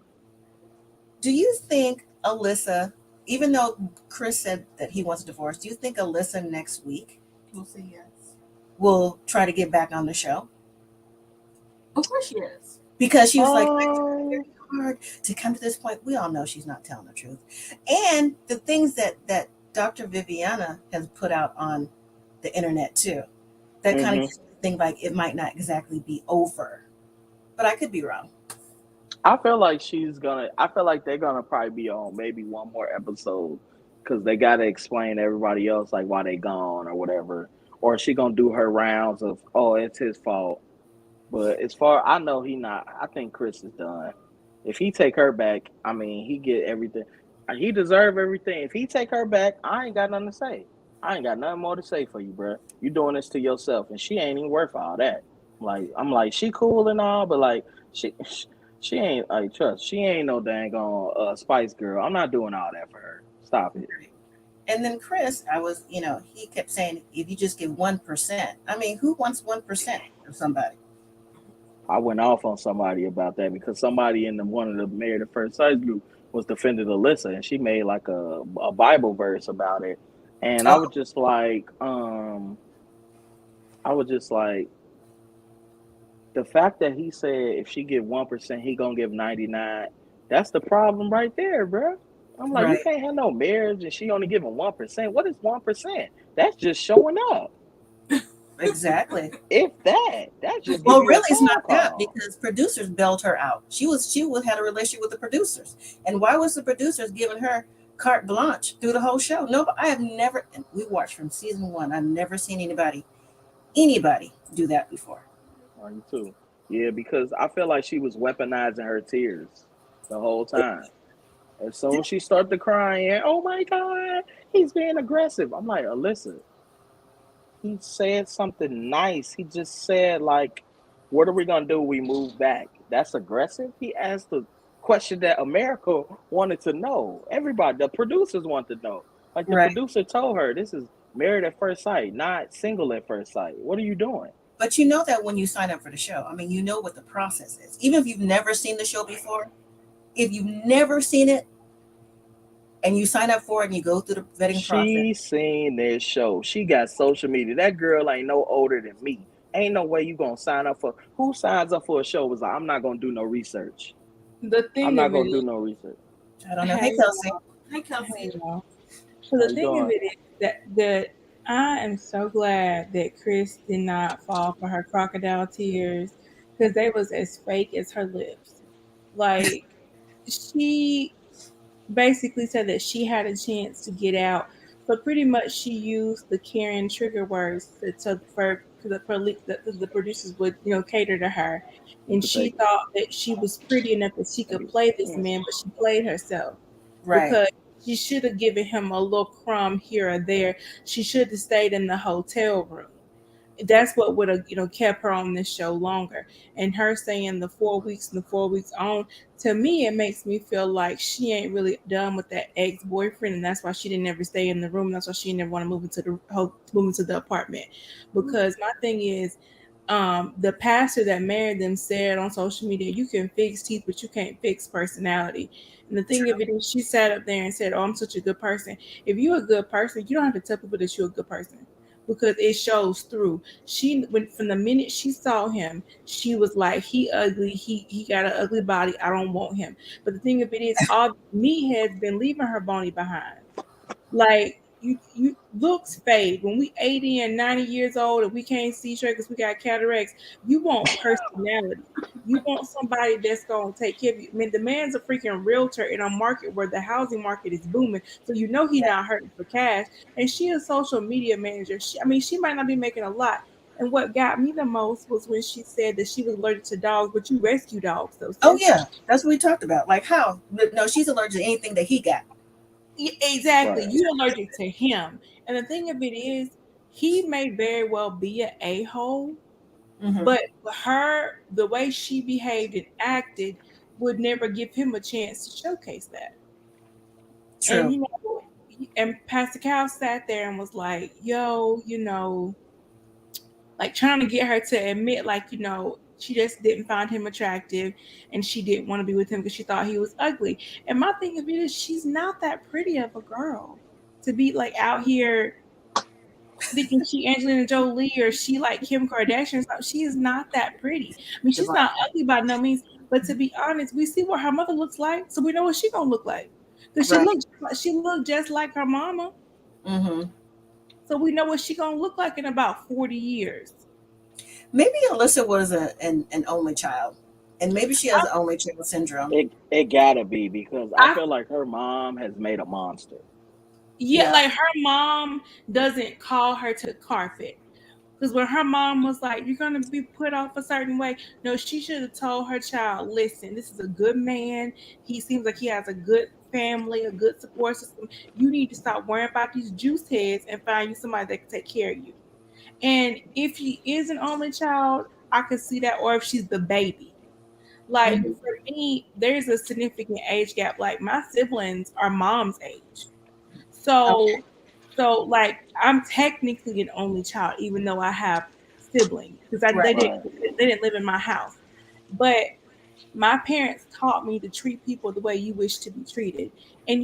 [SPEAKER 1] Do you think Alyssa, even though Chris said that he wants a divorce, do you think Alyssa next week
[SPEAKER 2] We'll say yes.
[SPEAKER 1] will try to get back on the show?
[SPEAKER 2] Of course she is.
[SPEAKER 1] Because she was like, it's
[SPEAKER 3] Um,
[SPEAKER 1] very hard to come to this point. We all know she's not telling the truth. And the things that Dr. Viviana has put out on the internet too, that kind of
[SPEAKER 3] hmm
[SPEAKER 1] gives me the thing like it might not exactly be over. But I could be wrong.
[SPEAKER 3] I feel like she's gonna. I feel like they're gonna probably be on maybe one more episode because they gotta explain to everybody else like why they gone or whatever. Or she gonna do her rounds of oh it's his fault. But as far I know, he not. I think Chris is done. If he take her back, I mean he get everything. He deserve everything. If he take her back, I ain't got nothing to say. I ain't got nothing more to say for you, bro. You doing this to yourself, and she ain't even worth all that. Like I'm like she cool and all, but like she she ain't like trust. She ain't no dang on Spice Girl. I'm not doing all that for her. Stop it.
[SPEAKER 1] And then Chris, I was, he kept saying, if you just give 1%, I mean, who wants 1% of somebody?
[SPEAKER 3] I went off on somebody about that because somebody in one of the Married at First Sight group was defending Alyssa, and she made like a Bible verse about it, and
[SPEAKER 1] Oh,
[SPEAKER 3] I was just like the fact that he said if she give 1%, he gonna give 99. That's the problem right there, bro. I'm like, you
[SPEAKER 1] right.
[SPEAKER 3] can't have no marriage and she only giving 1%. What is 1%? That's just showing up.
[SPEAKER 1] Exactly.
[SPEAKER 3] If that, that just give
[SPEAKER 1] Well,
[SPEAKER 3] you a
[SPEAKER 1] really, it's
[SPEAKER 3] phone
[SPEAKER 1] not that
[SPEAKER 3] call.
[SPEAKER 1] because producers bailed her out. She was had a relationship with the producers, and why was the producers giving her carte blanche through the whole show? No, I have never. And we watched from season one. I've never seen anybody do that before.
[SPEAKER 3] Are you too? Yeah, because I feel like she was weaponizing her tears the whole time. As soon as she started crying, oh my God, he's being aggressive. I'm like, Alyssa, he said something nice. He just said, like, what are we gonna do when we move back? That's aggressive. He asked the question that America wanted to know. Everybody, the producers want to know. Like the
[SPEAKER 1] Right.
[SPEAKER 3] producer told her, this is married at first sight, not single at first sight. What are you doing?
[SPEAKER 1] But you know that when you sign up for the show, I mean, you know what the process is. Even if you've never seen the show before, if you've never seen it and you sign up for it and you go through the vetting process,
[SPEAKER 3] She seen this show. She got social media. That girl ain't no older than me. Ain't no way you gonna sign up for who signs up for a show was like, I'm not gonna do no research.
[SPEAKER 2] The
[SPEAKER 3] I'm
[SPEAKER 2] thing
[SPEAKER 3] not
[SPEAKER 2] of it
[SPEAKER 3] gonna do
[SPEAKER 2] is,
[SPEAKER 3] no research.
[SPEAKER 1] I don't know. Hey,
[SPEAKER 4] Hey
[SPEAKER 1] Kelsey.
[SPEAKER 4] y'all,
[SPEAKER 2] hi
[SPEAKER 4] hey
[SPEAKER 2] Kelsey.
[SPEAKER 4] y'all. So
[SPEAKER 3] How
[SPEAKER 4] the
[SPEAKER 3] you
[SPEAKER 4] thing of
[SPEAKER 3] doing?
[SPEAKER 4] it is that I am so glad that Chris did not fall for her crocodile tears because they was as fake as her lips. Like she basically said that she had a chance to get out. So pretty much she used the Karen trigger words for the producers would cater to her,
[SPEAKER 3] You
[SPEAKER 4] and
[SPEAKER 3] could
[SPEAKER 4] she
[SPEAKER 3] take it.
[SPEAKER 4] thought that she was pretty enough that she
[SPEAKER 3] Take
[SPEAKER 4] could
[SPEAKER 3] it.
[SPEAKER 4] play this
[SPEAKER 3] Yes.
[SPEAKER 4] man, but she played herself
[SPEAKER 1] Right.
[SPEAKER 4] because she should have given him a little crumb here or there. She should have stayed in the hotel room. That's what would have kept her on this show longer. And her saying the 4 weeks and the 4 weeks on, to me it makes me feel like she ain't really done with that ex-boyfriend, and that's why she didn't ever stay in the room. That's why she didn't want to move into the apartment. Because my thing is, the pastor that married them said on social media, you can fix teeth, but you can't fix personality. And the thing of
[SPEAKER 1] True.
[SPEAKER 4] it is, she sat up there and said, oh, I'm such a good person. If you're a good person, you don't have to tell people that you're a good person because it shows through. She went from the minute she saw him, she was like, he ugly, he got an ugly body, I don't want him. But the thing of it is, all the meatheads been leaving her bony behind. Like you looks fade. When we 80 and 90 years old and we can't see straight because we got cataracts, you want personality. You want somebody that's gonna take care of you. I mean, the man's a freaking realtor in a market where the housing market is booming, so you know he
[SPEAKER 1] Yeah.
[SPEAKER 4] not hurting for cash. And she a social media manager. She might not be making a lot. And what got me the most was when she said that she was allergic to dogs, but you rescue dogs, though,
[SPEAKER 1] Oh
[SPEAKER 4] sis.
[SPEAKER 1] yeah, that's what we talked about. Like how? No, she's allergic to anything that he got.
[SPEAKER 4] Exactly.
[SPEAKER 3] Right.
[SPEAKER 4] You're allergic to him. And the thing of it is, he may very well be an a hole,
[SPEAKER 1] Hmm.
[SPEAKER 4] but her, the way she behaved and acted would never give him a chance to showcase that.
[SPEAKER 1] True.
[SPEAKER 4] And and Pastor Cal sat there and was like, yo, like trying to get her to admit, like, she just didn't find him attractive and she didn't want to be with him because she thought he was ugly. And my thing of it is, she's not that pretty of a girl to be like out here thinking she Angelina Jolie or she like Kim Kardashian or something. She is not that pretty. I mean, she's not ugly by no means, but to be honest, we see what her mother looks like, so we know what she gonna look like. Because
[SPEAKER 1] Right.
[SPEAKER 4] she looked just like her mama.
[SPEAKER 1] Mm-hmm.
[SPEAKER 4] So we know what she gonna look like in about 40 years.
[SPEAKER 1] Maybe Alyssa was an only child, and maybe she has only child syndrome.
[SPEAKER 3] It gotta be, because I
[SPEAKER 4] I
[SPEAKER 3] feel like her mom has made a monster.
[SPEAKER 4] Yeah,
[SPEAKER 1] Yeah.
[SPEAKER 4] like her mom doesn't call her to carpet. Because when her mom was like, you're going to be put off a certain way, no, she should have told her child, listen, this is a good man. He seems like he has a good family, a good support system. You need to stop worrying about these juice heads and find you somebody that can take care of you. And if she is an only child, I could see that. Or if she's the baby. Like
[SPEAKER 1] Mm-hmm.
[SPEAKER 4] for me, there's a significant age gap. Like my siblings are mom's age.
[SPEAKER 1] Okay.
[SPEAKER 4] So like I'm technically an only child, even though I have siblings because
[SPEAKER 1] Right.
[SPEAKER 3] Right.
[SPEAKER 4] they didn't live in my house. But my parents taught me to treat people the way you wish to be treated. And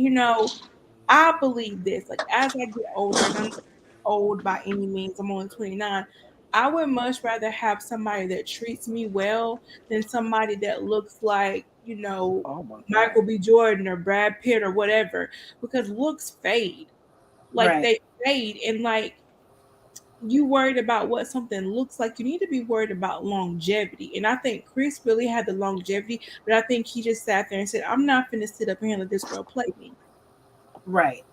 [SPEAKER 4] I believe this. Like as I get older, and I'm not old by any means, I'm only 29. I would much rather have somebody that treats me well than somebody that looks like,
[SPEAKER 3] Oh my
[SPEAKER 4] Michael
[SPEAKER 3] God.
[SPEAKER 4] B. Jordan or Brad Pitt or whatever, because looks fade. Like
[SPEAKER 1] Right.
[SPEAKER 4] they fade, and like you worried about what something looks like, you need to be worried about longevity. And I think Chris really had the longevity, but I think he just sat there and said, I'm not finna sit up here and let this girl play me.
[SPEAKER 1] Right.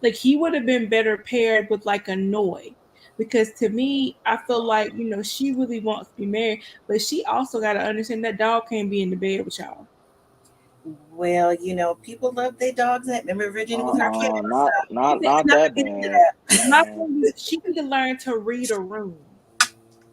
[SPEAKER 4] Like he would have been better paired with like a Noy. Because to me, I feel like, she really wants to be married, but she also got to understand that dog can't be in the bed with y'all.
[SPEAKER 1] Well, people love their dogs. Remember Virginia with her cat? So
[SPEAKER 3] Not not
[SPEAKER 1] let's
[SPEAKER 3] not
[SPEAKER 1] not
[SPEAKER 3] that
[SPEAKER 1] get into
[SPEAKER 3] bad,
[SPEAKER 1] that.
[SPEAKER 4] My
[SPEAKER 3] man.
[SPEAKER 4] thing is, she need to learn to read a room.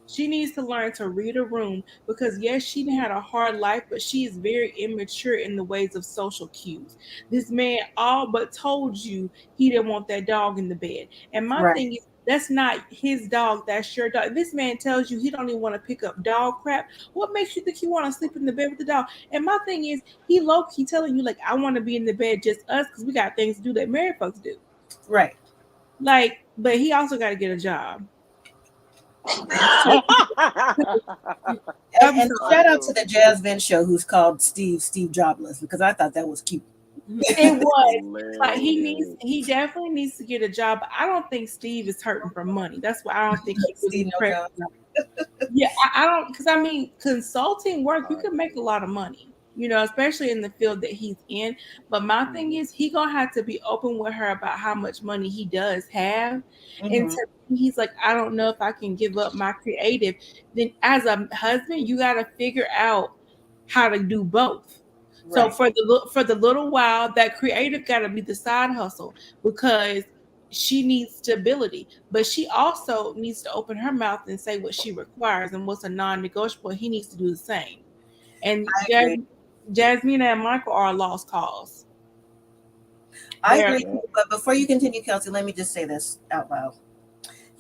[SPEAKER 4] She needs to learn to read a room because yes, she had a hard life, but she is very immature in the ways of social cues. This man all but told you he didn't want that dog in the bed. And my
[SPEAKER 1] Right.
[SPEAKER 4] thing is, that's not his dog, that's your dog. This man tells you he don't even want to pick up dog crap. What makes you think you want to sleep in the bed with the dog? And my thing is, he low key telling you like, I want to be in the bed just us because we got things to do that married folks do.
[SPEAKER 1] Right.
[SPEAKER 4] Like, but he also got to get a job.
[SPEAKER 1] That's true. And,
[SPEAKER 4] I'm
[SPEAKER 1] and
[SPEAKER 4] sorry.
[SPEAKER 1] shout out to the Jazz Vent show who's called Steve Jobless because I thought that was cute.
[SPEAKER 4] It was like
[SPEAKER 3] Hilarious.
[SPEAKER 4] he definitely needs to get a job. But I don't think Steve is hurting for money. That's why I don't think he really
[SPEAKER 1] Steve No
[SPEAKER 4] pressed.
[SPEAKER 1] Jones.
[SPEAKER 4] Yeah, I don't, because I mean, consulting work, you can make a lot of money, especially in the field that he's in. But my thing
[SPEAKER 3] Mhm.
[SPEAKER 4] is, he gonna have to be open with her about how much money he does have. And
[SPEAKER 1] Mm-hmm.
[SPEAKER 4] to me, he's like, I don't know if I can give up my creative. Then, as a husband, you got to figure out how to do both. So
[SPEAKER 1] Right.
[SPEAKER 4] for the little while, that creative got to be the side hustle because she needs stability, but she also needs to open her mouth and say what she requires and what's a non-negotiable. He needs to do the same. And
[SPEAKER 1] I agree.
[SPEAKER 4] Jasmine and Michael are a lost cause.
[SPEAKER 1] I
[SPEAKER 4] They're
[SPEAKER 1] agree.
[SPEAKER 3] Yeah.
[SPEAKER 1] But before you continue, Kelsey, let me just say this out loud.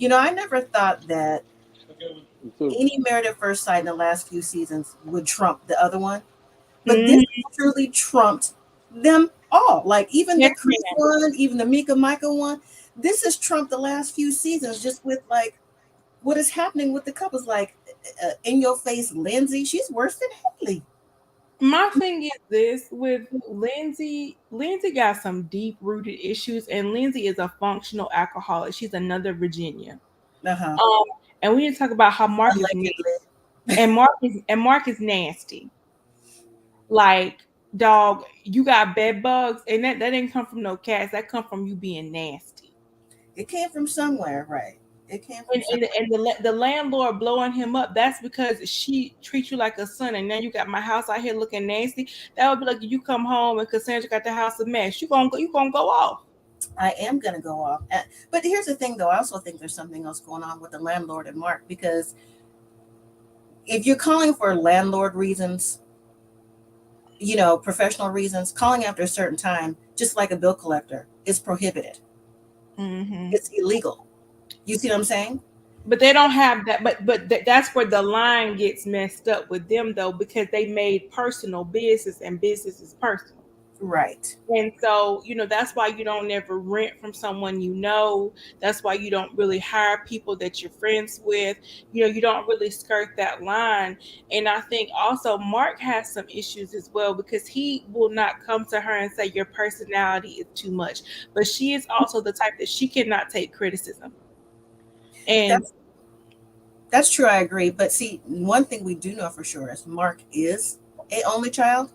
[SPEAKER 1] I never thought that
[SPEAKER 3] Me too.
[SPEAKER 1] any Married at First Sight in the last few seasons would trump the other one. But this
[SPEAKER 4] Mhm.
[SPEAKER 1] truly trumped them all. Like even the
[SPEAKER 4] Yes,
[SPEAKER 1] Chris
[SPEAKER 4] ma'am.
[SPEAKER 1] one, even the Mika Michael one. This has trumped the last few seasons just with like what is happening with the couples. Like in your face, Lindsay, she's worse than Haley.
[SPEAKER 4] My thing is this with Lindsay. Lindsay got some deep rooted issues, and Lindsay is a functional alcoholic. She's another Virginia.
[SPEAKER 1] Uh huh.
[SPEAKER 4] Um, and we need to talk about how Mark is nasty.
[SPEAKER 1] Allegedly.
[SPEAKER 4] And Mark is nasty. Like, dog, you got bed bugs, and that didn't come from no cats. That come from you being nasty.
[SPEAKER 1] It came from somewhere, right? It came from somewhere.
[SPEAKER 4] And the landlord blowing him up. That's because she treats you like a son, and now you got my house out here looking nasty. That would be like if you come home and Cassandra got the house a mess. You gonna go off.
[SPEAKER 1] I am gonna go off. But here's the thing, though. I also think there's something else going on with the landlord and Mark because if you're calling for landlord reasons, professional reasons, calling after a certain time, just like a bill collector, is prohibited.
[SPEAKER 4] Mm-hmm.
[SPEAKER 1] It's illegal. You see what I'm saying?
[SPEAKER 4] But they don't have that. But that's where the line gets messed up with them, though, because they made personal business, and business is personal.
[SPEAKER 1] Right.
[SPEAKER 4] And so, that's why you don't ever rent from someone you know. That's why you don't really hire people that you're friends with. You don't really skirt that line. And I think also Mark has some issues as well, because he will not come to her and say your personality is too much. But she is also the type that she cannot take criticism. And
[SPEAKER 1] That's true. I agree. But see, one thing we do know for sure is Mark is a only child,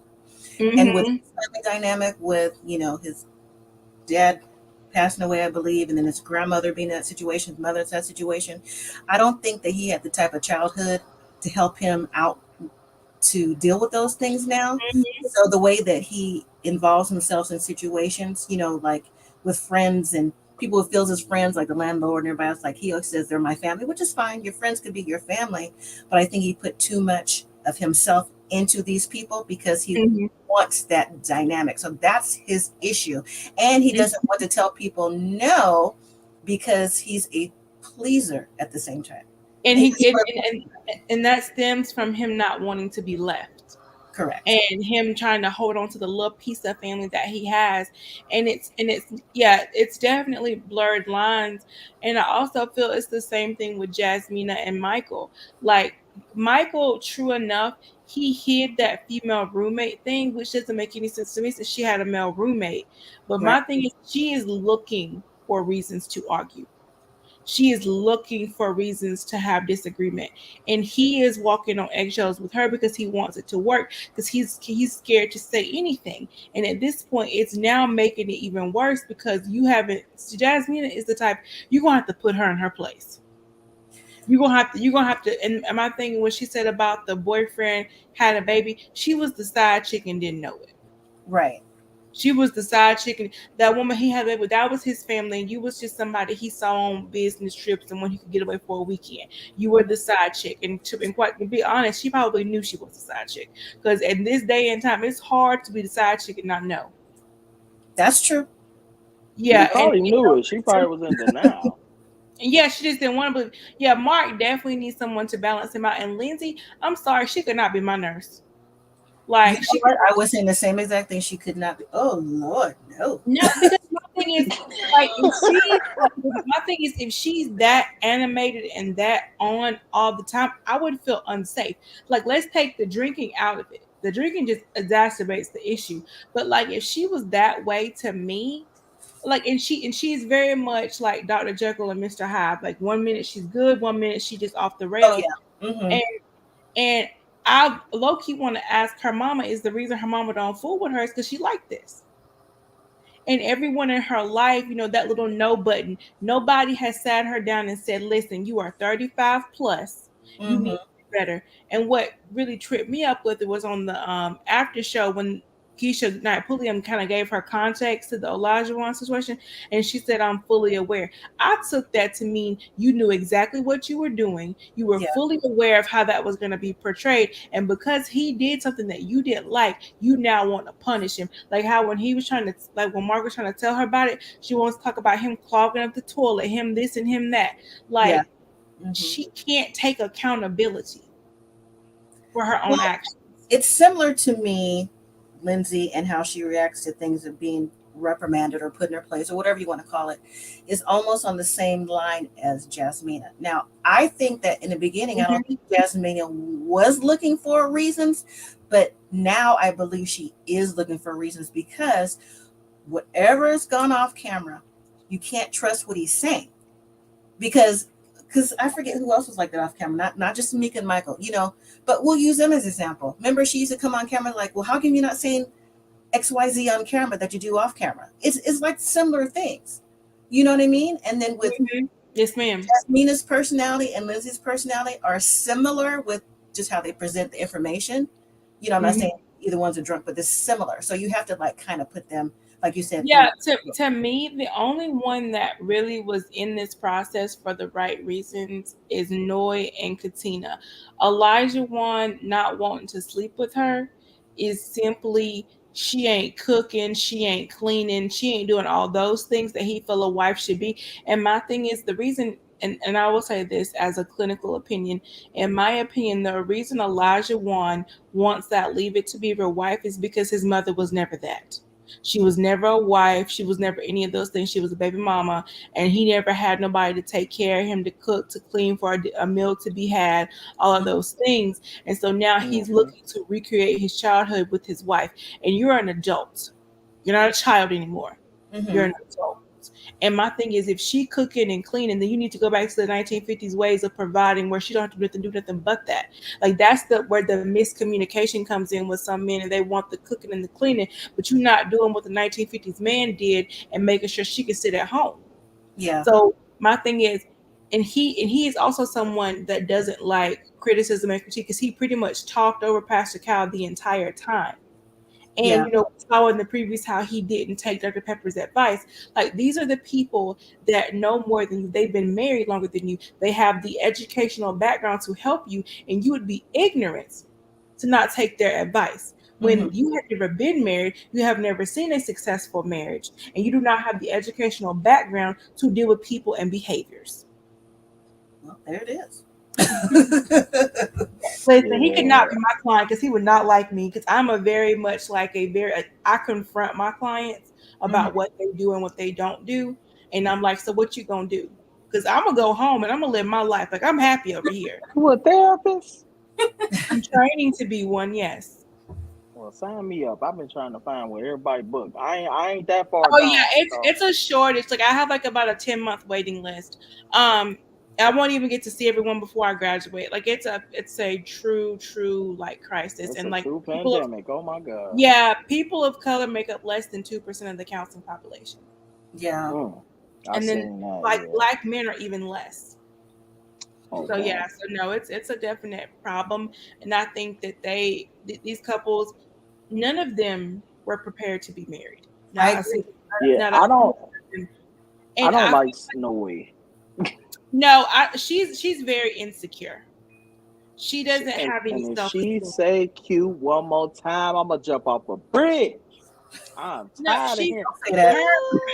[SPEAKER 1] and with
[SPEAKER 4] mhm,
[SPEAKER 1] his family dynamic, with his dad passing away, I believe, and then his grandmother being in that situation, his mother's that situation. I don't think that he had the type of childhood to help him out to deal with those things now.
[SPEAKER 4] mhm,
[SPEAKER 1] So the way that he involves himself in situations, like with friends and people who feels his friends, like the landlord and everybody else, like he always says they're my family, which is fine. Your friends could be your family, but I think he put too much of himself into these people because he
[SPEAKER 4] mhm,
[SPEAKER 1] wants that dynamic. So that's his issue. And he
[SPEAKER 4] mhm.
[SPEAKER 1] doesn't want to tell people no because he's a pleaser at the same time.
[SPEAKER 4] And
[SPEAKER 1] He,
[SPEAKER 4] he and that stems from him not wanting to be left,
[SPEAKER 1] correct.
[SPEAKER 4] and him trying to hold on to the little piece of family that he has. And it's yeah, it's definitely blurred lines. And I also feel it's the same thing with Jasmina and Michael. Like, Michael, true enough, he hid that female roommate thing, which doesn't make any sense to me since she had a male roommate. But
[SPEAKER 1] Right.
[SPEAKER 4] my thing is, she is looking for reasons to argue. She is looking for reasons to have disagreement, and he is walking on eggshells with her because he wants it to work, because he's scared to say anything. And at this point, it's now making it even worse, because you haven't. Jasmine is the type, you're gonna have to put her in her place. You're gonna have to. And my thing, when she said about the boyfriend had a baby, she was the side chick and didn't know it.
[SPEAKER 1] Right.
[SPEAKER 4] She was the side chick. That woman he had with, that was his family, and you was just somebody he saw on business trips and when he could get away for a weekend. You were the side chick, and quite to be honest, she probably knew she was the side chick, because in this day and time, it's hard to be the side chick and not know.
[SPEAKER 1] That's true.
[SPEAKER 3] She
[SPEAKER 4] Yeah, and
[SPEAKER 3] probably knew it. She probably was in denial.
[SPEAKER 4] yeah, she just didn't want to believe. Yeah, Mark definitely needs someone to balance him out. And Lindsay, I'm sorry, she could not be my nurse.
[SPEAKER 1] You
[SPEAKER 4] Like,
[SPEAKER 1] know
[SPEAKER 4] she could.
[SPEAKER 1] what? I was saying the same exact thing. She could not be. Oh Lord, no.
[SPEAKER 4] No, because my thing is, like, my thing is, if she's that animated and that on all the time, I would feel unsafe. Like, let's take the drinking out of it. The drinking just exacerbates the issue. But like, if she was that way to me, like, and she's very much like Dr. Jekyll and Mr. Hyde. Like, one minute she's good, one minute she just off the
[SPEAKER 1] Oh
[SPEAKER 4] rails.
[SPEAKER 1] yeah.
[SPEAKER 4] And and I low key want to ask her mama, is the reason her mama don't fool with her is because she like this. And everyone in her life, that little no button, nobody has sat her down and said, listen, you are 35 plus, you need
[SPEAKER 1] Mm-hmm.
[SPEAKER 4] to be better. And what really tripped me up with it was on the after show, when Keisha Knight Pulliam kind of gave her context to the Olajuwon situation, and she said, I'm fully aware. I took that to mean you knew exactly what you were doing. You were
[SPEAKER 1] Yeah.
[SPEAKER 4] fully aware of how that was going to be portrayed. And because he did something that you didn't like, you now want to punish him. Like how when he was trying to, like when Mark was trying to tell her about it, she wants to talk about him clogging up the toilet, him this and him that.
[SPEAKER 1] Yeah.
[SPEAKER 4] Like,
[SPEAKER 1] Mm-hmm.
[SPEAKER 4] she can't take accountability for her own
[SPEAKER 1] Well,
[SPEAKER 4] actions.
[SPEAKER 1] it's similar to me, Lindsay, and how she reacts to things of being reprimanded or put in her place or whatever you want to call it, is almost on the same line as Jasmina. Now, I think that in the beginning, I don't
[SPEAKER 4] Mhm.
[SPEAKER 1] think Jasmina was looking for reasons, but now I believe she is looking for reasons because whatever has gone off camera, you can't trust what he's saying because I forget who else was like that off camera, not just Mika and Michael, but we'll use them as an example. Remember, she used to come on camera like, well, how come you're not saying XYZ on camera that you do off camera? It's like similar things. You know what I mean? And then with
[SPEAKER 4] Mhm. Yes, ma'am.
[SPEAKER 1] Jasmina's personality and Lindsay's personality are similar with just how they present the information. I'm not saying
[SPEAKER 4] Mhm.
[SPEAKER 1] either one's a drunk, but they're similar. So you have to like kind of put them, like you said, in.
[SPEAKER 4] Yeah, to me, the only one that really was in this process for the right reasons is Noy and Katina. Elijah one not wanting to sleep with her is simply she ain't cooking, she ain't cleaning, she ain't doing all those things that he feel a wife should be. And my thing is the reason, and I will say this as a clinical opinion, in my opinion, the reason Elijah Wan wants that leave it to Beaver wife is because his mother was never that. She was never a wife. She was never any of those things. She was a baby mama, and he never had nobody to take care of him, to cook, to clean, for a meal to be had, all of those things. And so now he's
[SPEAKER 3] Mm-hmm.
[SPEAKER 4] looking to recreate his childhood with his wife. And you're an adult. You're not a child anymore. You're
[SPEAKER 1] Mm-hmm.
[SPEAKER 4] an adult. And my thing is, if she cooking and cleaning, then you need to go back to the 1950s ways of providing, where she don't have to do nothing but that. Like that's the where the miscommunication comes in with some men, and they want the cooking and the cleaning, but you're not doing what the 1950s man did and making sure she can sit at home.
[SPEAKER 1] Yeah.
[SPEAKER 4] So my thing is, and he is also someone that doesn't like criticism and critique, because he pretty much talked over Pastor Cal the entire time. And
[SPEAKER 1] Yeah.
[SPEAKER 4] we saw in the previous how he didn't take Dr. Pepper's advice. Like these are the people that know more than you. They've been married longer than you. They have the educational background to help you, and you would be ignorant to not take their advice.
[SPEAKER 1] Mm-hmm.
[SPEAKER 4] When you have never been married, you have never seen a successful marriage, and you do not have the educational background to deal with people and behaviors.
[SPEAKER 1] Well, there it is.
[SPEAKER 4] Listen, he could
[SPEAKER 3] Yeah.
[SPEAKER 4] not be my client because he would not like me, because I'm a very much like I confront my clients
[SPEAKER 1] Mhm.
[SPEAKER 4] about what they do and what they don't do. And I'm like, so what you gonna do? Because I'm gonna go home and I'm gonna live my life. Like I'm happy over here.
[SPEAKER 3] You a therapist?
[SPEAKER 4] I'm training to be one, yes.
[SPEAKER 3] Well, sign me up. I've been trying to find where everybody booked. I ain't that far
[SPEAKER 4] Oh yeah,
[SPEAKER 3] gone. So
[SPEAKER 4] it's a shortage. Like I have like about a 10-month waiting list. Um I won't even get to see everyone before I graduate. Like it's a true like crisis.
[SPEAKER 3] it's
[SPEAKER 4] And
[SPEAKER 3] a
[SPEAKER 4] like
[SPEAKER 3] true
[SPEAKER 4] people of
[SPEAKER 3] pandemic. Oh my God.
[SPEAKER 4] yeah, people of color make up less than 2% of the counseling population.
[SPEAKER 1] Yeah.
[SPEAKER 3] Mm. I
[SPEAKER 4] And then
[SPEAKER 3] seen that.
[SPEAKER 4] like
[SPEAKER 3] Yeah.
[SPEAKER 4] black men are even less. So
[SPEAKER 3] Okay.
[SPEAKER 4] yeah, so no, it's a definite problem. And I think that these couples, none of them were prepared to be married.
[SPEAKER 1] I
[SPEAKER 4] Not a
[SPEAKER 1] agree.
[SPEAKER 4] single,
[SPEAKER 3] Yeah.
[SPEAKER 4] not a
[SPEAKER 3] I don't.
[SPEAKER 4] single person.
[SPEAKER 3] I
[SPEAKER 4] And
[SPEAKER 3] don't like Snowy.
[SPEAKER 4] no, she's very insecure. She doesn't
[SPEAKER 3] And,
[SPEAKER 4] have any
[SPEAKER 3] and if she
[SPEAKER 4] self-esteem.
[SPEAKER 3] say cute one more time, I'ma jump off a bridge. I'm
[SPEAKER 4] No,
[SPEAKER 3] tired of
[SPEAKER 4] she
[SPEAKER 3] hearing.
[SPEAKER 1] Say that.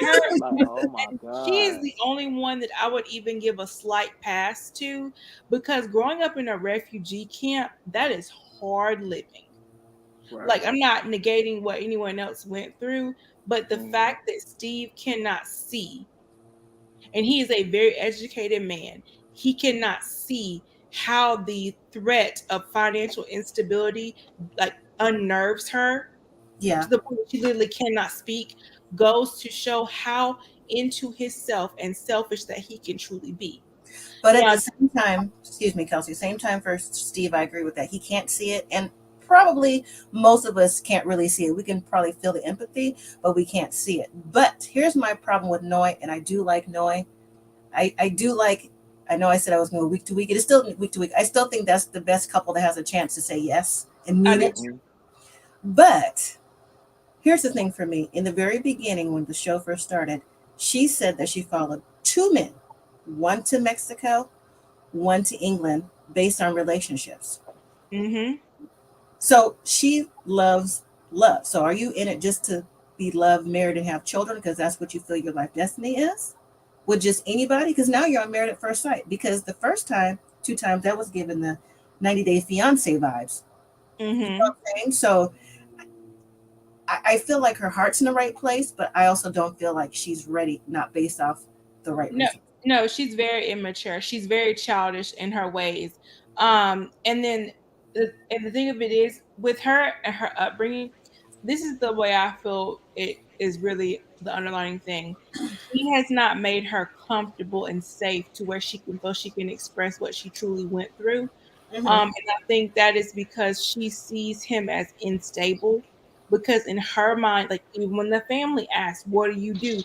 [SPEAKER 4] her
[SPEAKER 3] Like, oh my
[SPEAKER 4] and she is
[SPEAKER 3] God.
[SPEAKER 4] the only one that I would even give a slight pass to, because growing up in a refugee camp, that is hard living.
[SPEAKER 3] Right.
[SPEAKER 4] Like I'm not negating what anyone else went through, but the
[SPEAKER 3] Mm-hmm.
[SPEAKER 4] fact that Steve cannot see, and he is a very educated man, he cannot see how the threat of financial instability like unnerves her
[SPEAKER 1] Yeah.
[SPEAKER 4] to the point that she literally cannot speak, goes to show how into himself and selfish that he can truly be.
[SPEAKER 1] But at
[SPEAKER 4] Now,
[SPEAKER 1] the same time, excuse me, Kelsey, same time for Steve, I agree with that. He can't see it. And probably most of us can't really see it. We can probably feel the empathy, but we can't see it. But here's my problem with Noi, and I do like Noi. I do like, I know I said I was going week to week. It is still week to week. I still think that's the best couple that has a chance to say yes and
[SPEAKER 4] I
[SPEAKER 1] mean
[SPEAKER 4] do.
[SPEAKER 1] it.
[SPEAKER 3] Mm-hmm.
[SPEAKER 1] But here's the thing for me. In the very beginning, when the show first started, she said that she followed two men, one to Mexico, one to England, based on relationships.
[SPEAKER 4] Mm-hmm.
[SPEAKER 1] So she loves love. So are you in it just to be loved, married, and have children because that's what you feel your life destiny is? With just anybody? Because now you're on Married at First Sight. Because the first time, two times, that was given the 90-Day Fiance vibes. You know
[SPEAKER 4] Mm-hmm.
[SPEAKER 1] what I'm saying? So I feel like her heart's in the right place, but I also don't feel like she's ready, not based off the right
[SPEAKER 4] No,
[SPEAKER 1] reason.
[SPEAKER 4] no, she's very immature. She's very childish in her ways. And then and the thing of it is, with her and her upbringing, this is the way I feel it is really the underlying thing. He has not made her comfortable and safe to where she can feel she can express what she truly went through.
[SPEAKER 1] Mm-hmm.
[SPEAKER 4] And I think that is because she sees him as unstable. Because in her mind, like even when the family asks, "What do?"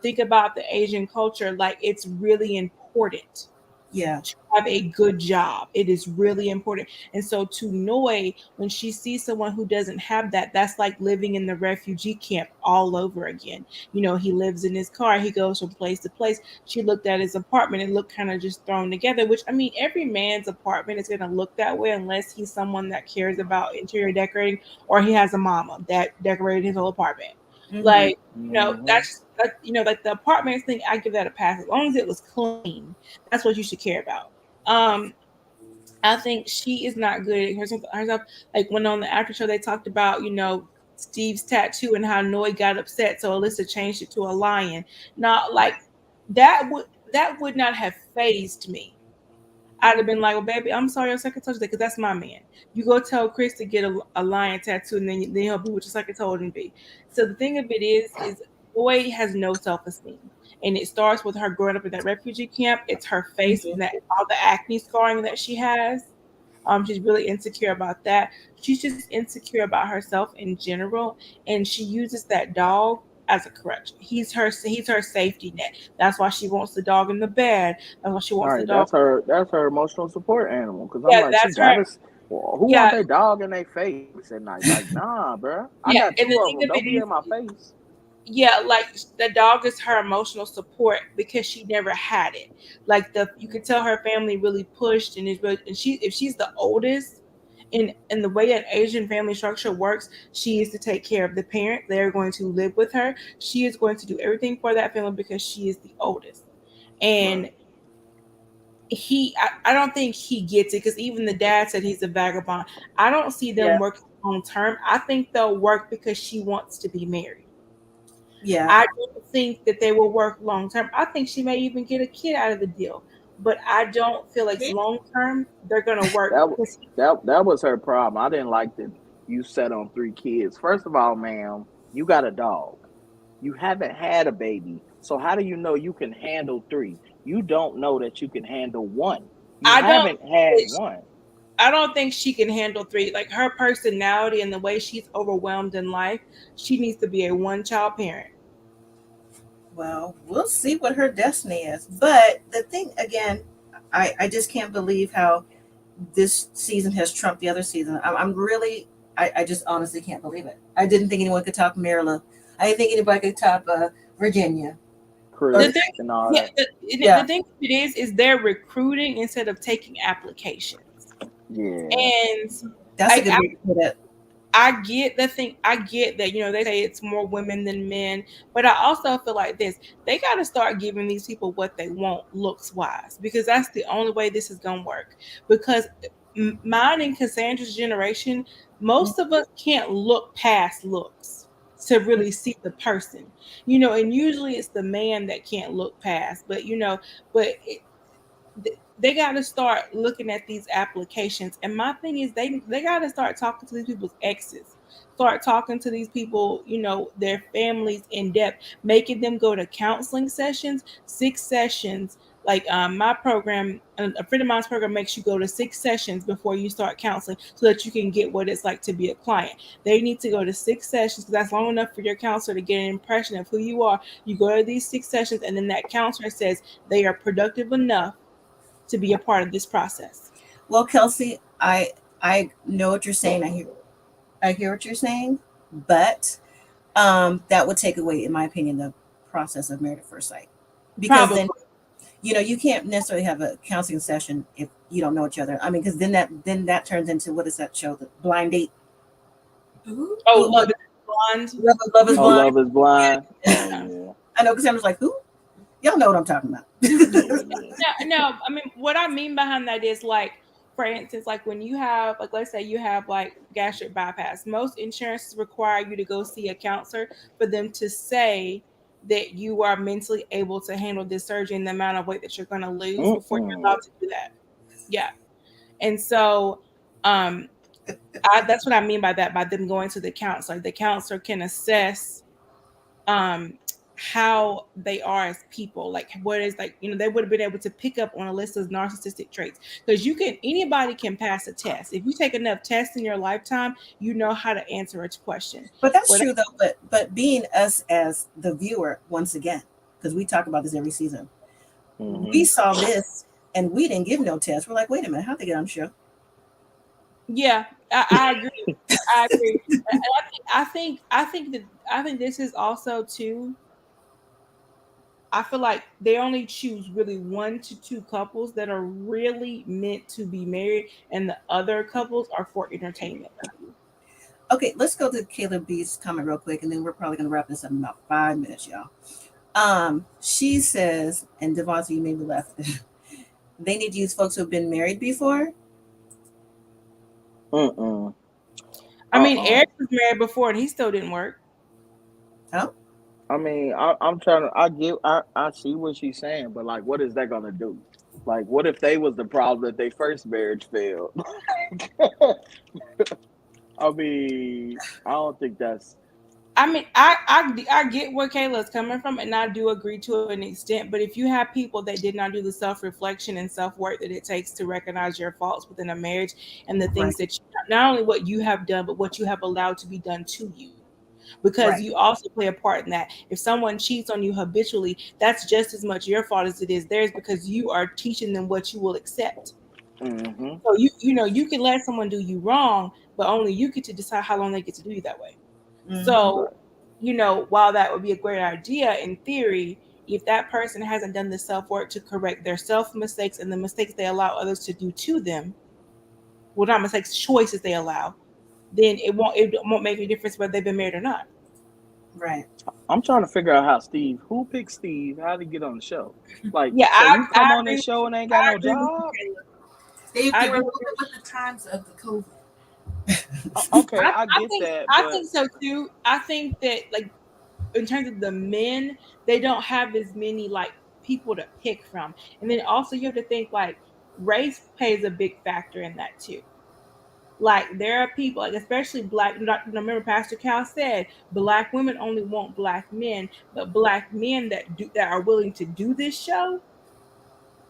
[SPEAKER 4] Think about the Asian culture. Like it's really important.
[SPEAKER 1] Yeah.
[SPEAKER 4] to have a good job. It is really important. And so to Noi, when she sees someone who doesn't have that, that's like living in the refugee camp all over again. You know, he lives in his car, he goes from place to place. She looked at his apartment and looked kind of just thrown together, which I mean, every man's apartment is going to look that way unless he's someone that cares about interior decorating or he has a mama that decorated his whole apartment.
[SPEAKER 1] Mm-hmm.
[SPEAKER 4] Like, that's that, like the apartments thing, I give that a pass as long as it was clean. That's what you should care about. Um, I think she is not good at herself. Like when on the after show they talked about, Steve's tattoo and how Noy got upset, so Alyssa changed it to a lion. Not like that would not have phased me. I'd have been like, well, baby, I'm sorry your second told you that because that's my man. You go tell Chris to get a lion tattoo and then he'll be what your second told him to be. So the thing of it is Boy has no self-esteem. And it starts with her growing up in that refugee camp. It's her face
[SPEAKER 1] Mm-hmm.
[SPEAKER 4] and that all the acne scarring that she has. She's really insecure about that. She's just insecure about herself in general, and she uses that dog as a correction. He's her safety net. That's why she wants the dog in the bed. That's why she
[SPEAKER 3] All
[SPEAKER 4] wants the
[SPEAKER 3] right,
[SPEAKER 4] dog.
[SPEAKER 3] that's her emotional support animal. Cause I'm
[SPEAKER 4] Yeah,
[SPEAKER 3] like, she
[SPEAKER 4] that's her.
[SPEAKER 3] got us. Well, who want
[SPEAKER 4] Yeah,
[SPEAKER 3] their dog in their face at night? Like, nah, bro. I
[SPEAKER 4] yeah.
[SPEAKER 3] got
[SPEAKER 4] And
[SPEAKER 3] two
[SPEAKER 4] the
[SPEAKER 3] of
[SPEAKER 4] thing
[SPEAKER 3] them.
[SPEAKER 4] of
[SPEAKER 3] Don't
[SPEAKER 4] it
[SPEAKER 3] be in my
[SPEAKER 4] is,
[SPEAKER 3] face.
[SPEAKER 4] yeah, like the dog is her emotional support because she never had it. Like you could tell her family really pushed and is really, and if she's the oldest, in the way an Asian family structure works, she is to take care of the parent. They're going to live with her. She is going to do everything for that family because she is the oldest. And
[SPEAKER 3] Right.
[SPEAKER 4] I don't think he gets it because even the dad said he's a vagabond. I don't see them
[SPEAKER 1] Yeah.
[SPEAKER 4] working long term. I think they'll work because she wants to be married.
[SPEAKER 1] Yeah.
[SPEAKER 4] I don't think that they will work long term. I think she may even get a kid out of the deal, but I don't feel like long term they're gonna work
[SPEAKER 3] That
[SPEAKER 4] because
[SPEAKER 3] that was her problem. I didn't like that you set on 3 kids. First of all, ma'am, you got a dog. You haven't had a baby. So how do you know you can handle 3? You don't know that you can handle 1. You
[SPEAKER 4] I don't.
[SPEAKER 3] haven't had one.
[SPEAKER 4] I don't think she can handle three. Like her personality and the way she's overwhelmed in life, she needs to be a one child parent.
[SPEAKER 1] Well, we'll see what her destiny is. But the thing again, I just can't believe how this season has trumped the other season. I'm really, I just honestly can't believe it. I didn't think anyone could top Maryland. I didn't think anybody could top Virginia. Or
[SPEAKER 4] The
[SPEAKER 3] Chris
[SPEAKER 4] thing,
[SPEAKER 3] and all
[SPEAKER 4] yeah,
[SPEAKER 3] that.
[SPEAKER 4] the
[SPEAKER 1] yeah,
[SPEAKER 4] thing it is they're recruiting instead of taking applications.
[SPEAKER 3] Yeah.
[SPEAKER 4] And
[SPEAKER 1] that's a
[SPEAKER 4] I,
[SPEAKER 1] good way to put it.
[SPEAKER 4] I get the thing. I get that, they say it's more women than men, but I also feel like this. They got to start giving these people what they want looks wise because that's the only way this is going to work. Because mine and Cassandra's generation, most of us can't look past looks to really see the person, and usually it's the man that can't look past, but they got to start looking at these applications. And my thing is, they got to start talking to these people's exes, start talking to these people, their families in depth, making them go to counseling sessions, 6 sessions. Like my program, a friend of mine's program makes you go to 6 sessions before you start counseling so that you can get what it's like to be a client. They need to go to 6 sessions because that's long enough for your counselor to get an impression of who you are. You go to these 6 sessions, and then that counselor says they are productive enough to be a part of this process.
[SPEAKER 1] Well, Kelsey, I know what you're saying. I hear what you're saying, but that would take away, in my opinion, the process of married at first sight. Because
[SPEAKER 4] Probably.
[SPEAKER 1] then you can't necessarily have a counseling session if you don't know each other. I mean, because then that turns into, what is that show, the blind date?
[SPEAKER 2] Ooh.
[SPEAKER 4] Oh, Love is Blonde.
[SPEAKER 1] Love is
[SPEAKER 3] Oh,
[SPEAKER 1] blind.
[SPEAKER 3] Love is Blind. Oh
[SPEAKER 1] Yeah.
[SPEAKER 3] yeah.
[SPEAKER 1] I know, because I was like, who? Y'all know what I'm talking about.
[SPEAKER 3] Yeah, yeah.
[SPEAKER 4] No, I mean, what I mean behind that is like, for instance, like when you have, like, let's say you have like gastric bypass, most insurances require you to go see a counselor for them to say that you are mentally able to handle this surgery and the amount of weight that you're going to lose before you're
[SPEAKER 3] Mm-mm.
[SPEAKER 4] allowed to do that. Yeah. And so, um, that's what I mean by that, by them going to the counselor. The counselor can assess um how they are as people, like what is, like, they would have been able to pick up on a list of narcissistic traits because anybody can pass a test. If you take enough tests in your lifetime, you know how to answer a question.
[SPEAKER 1] But that's
[SPEAKER 4] What
[SPEAKER 1] true, though. But being us as the viewer, once again, because we talk about this every season,
[SPEAKER 3] Mm-hmm.
[SPEAKER 1] we saw this and we didn't give no test. We're like, wait a minute, how'd they get on the show?
[SPEAKER 4] Yeah, I agree. I agree. And I think this is also too. I feel like they only choose really 1 to 2 couples that are really meant to be married, and the other couples are for entertainment value.
[SPEAKER 1] Okay, let's go to Caleb B's comment real quick, and then we're probably going to wrap this up in about 5 minutes, y'all. She says, and Devonta, you made me laugh. They need to use folks who have been married before.
[SPEAKER 3] Mm-mm.
[SPEAKER 4] I mean, Eric was married before, and he still didn't work.
[SPEAKER 1] Oh,
[SPEAKER 3] I mean, I'm trying to. I see what she's saying, but like, what is that gonna do? Like, what if they was the problem that their first marriage failed? I mean, I don't think that's.
[SPEAKER 4] I mean, I get where Kayla's coming from, and I do agree to an extent. But if you have people that did not do the self reflection and self work that it takes to recognize your faults within a marriage and the things
[SPEAKER 1] right,
[SPEAKER 4] that not only what you have done, but what you have allowed to be done to you, because
[SPEAKER 1] right.
[SPEAKER 4] you also play a part in that. If someone cheats on you habitually, that's just as much your fault as it is theirs, because you are teaching them what you will accept.
[SPEAKER 3] Mm-hmm.
[SPEAKER 4] So you can let someone do you wrong, but only you get to decide how long they get to do you that way.
[SPEAKER 1] Mm-hmm.
[SPEAKER 4] So, while that would be a great idea in theory, if that person hasn't done the self work to correct their self mistakes and the mistakes they allow others to do to them, well, not mistakes, choices they allow, then it won't make any difference whether they've been married or not.
[SPEAKER 1] Right.
[SPEAKER 3] I'm trying to figure out who picked Steve, how to get on the show. Like,
[SPEAKER 4] Yeah,
[SPEAKER 3] so you come
[SPEAKER 4] I
[SPEAKER 3] on
[SPEAKER 4] agree.
[SPEAKER 3] this show and ain't got
[SPEAKER 4] I
[SPEAKER 3] no
[SPEAKER 4] agree with you,
[SPEAKER 3] job?
[SPEAKER 4] Caleb.
[SPEAKER 2] They
[SPEAKER 4] I
[SPEAKER 2] were
[SPEAKER 4] agree
[SPEAKER 2] moving
[SPEAKER 4] with
[SPEAKER 2] with the times of the COVID.
[SPEAKER 3] Okay,
[SPEAKER 4] I,
[SPEAKER 3] I
[SPEAKER 4] I
[SPEAKER 3] get
[SPEAKER 4] think
[SPEAKER 3] that,
[SPEAKER 4] I
[SPEAKER 3] but
[SPEAKER 4] think so too. I think that, like, in terms of the men, they don't have as many like people to pick from. And then also you have to think like race plays a big factor in that too. Like there are people, like especially black. Remember, Pastor Cal said black women only want black men, but black men that are willing to do this show,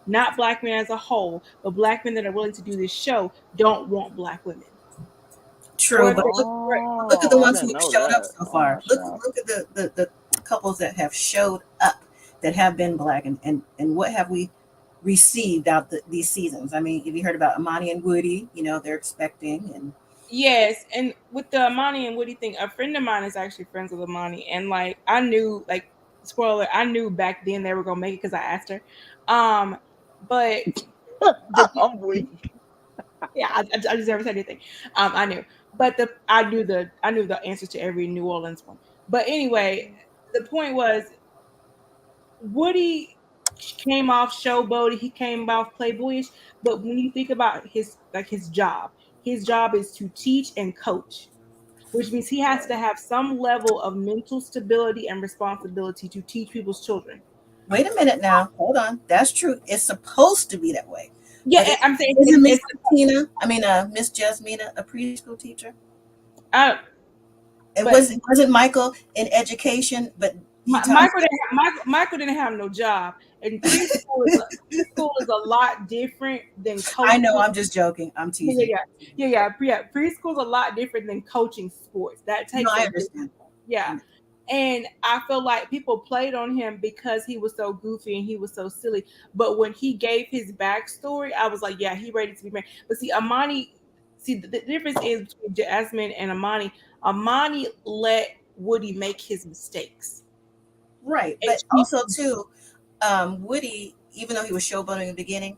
[SPEAKER 4] not black men as a whole, but black men that are willing to do this show don't want black women. Or
[SPEAKER 1] True,
[SPEAKER 4] if
[SPEAKER 1] but
[SPEAKER 4] they,
[SPEAKER 1] look at the
[SPEAKER 3] I
[SPEAKER 1] ones who
[SPEAKER 3] didn't
[SPEAKER 1] have
[SPEAKER 3] know
[SPEAKER 1] showed up
[SPEAKER 3] that.
[SPEAKER 1] so
[SPEAKER 3] Oh my
[SPEAKER 1] far. Look
[SPEAKER 3] shot.
[SPEAKER 1] look at the couples that have showed up that have been black, and what have we received out these seasons? I mean, have you heard about Amani and Woody? They're expecting, and
[SPEAKER 4] yes, and with the Amani and Woody thing, a friend of mine is actually friends with Amani, and like I knew, like spoiler, I knew back then they were gonna make it because I asked her. But the
[SPEAKER 3] I'm weak.
[SPEAKER 4] yeah, I just never said anything. I knew, but I knew the answer to every New Orleans one. But anyway, the point was Woody came off showboaty, he came off playboyish, but when you think about his job is to teach and coach, which means he has to have some level of mental stability and responsibility to teach people's children.
[SPEAKER 1] wait a minute now, hold on. That's true. It's supposed to be that way, but
[SPEAKER 4] Yeah, I'm saying
[SPEAKER 1] isn't Miss
[SPEAKER 4] it's
[SPEAKER 1] Tina? I mean, Miss Jasmina a preschool teacher?
[SPEAKER 4] uh,
[SPEAKER 1] It
[SPEAKER 4] but
[SPEAKER 1] wasn't Michael in education, but he taught.
[SPEAKER 4] Michael didn't have no job, and preschool is a lot different than
[SPEAKER 1] I know.
[SPEAKER 4] coaching.
[SPEAKER 1] I'm just joking. I'm
[SPEAKER 4] Yeah,
[SPEAKER 1] teasing.
[SPEAKER 4] yeah, yeah, yeah, yeah. Preschool's a lot different than coaching sports. That
[SPEAKER 1] No,
[SPEAKER 4] takes
[SPEAKER 1] I
[SPEAKER 4] a
[SPEAKER 1] understand.
[SPEAKER 4] yeah.
[SPEAKER 1] I know.
[SPEAKER 4] And I feel like people played on him because he was so goofy and he was so silly. But when he gave his backstory, I was like, yeah, he ready to be married. But see, Amani, the difference is between Jasmine and Amani. Amani let Woody make his mistakes.
[SPEAKER 1] Right,
[SPEAKER 4] And
[SPEAKER 1] but
[SPEAKER 4] she,
[SPEAKER 1] also too, Woody, even though he was showboating in the beginning,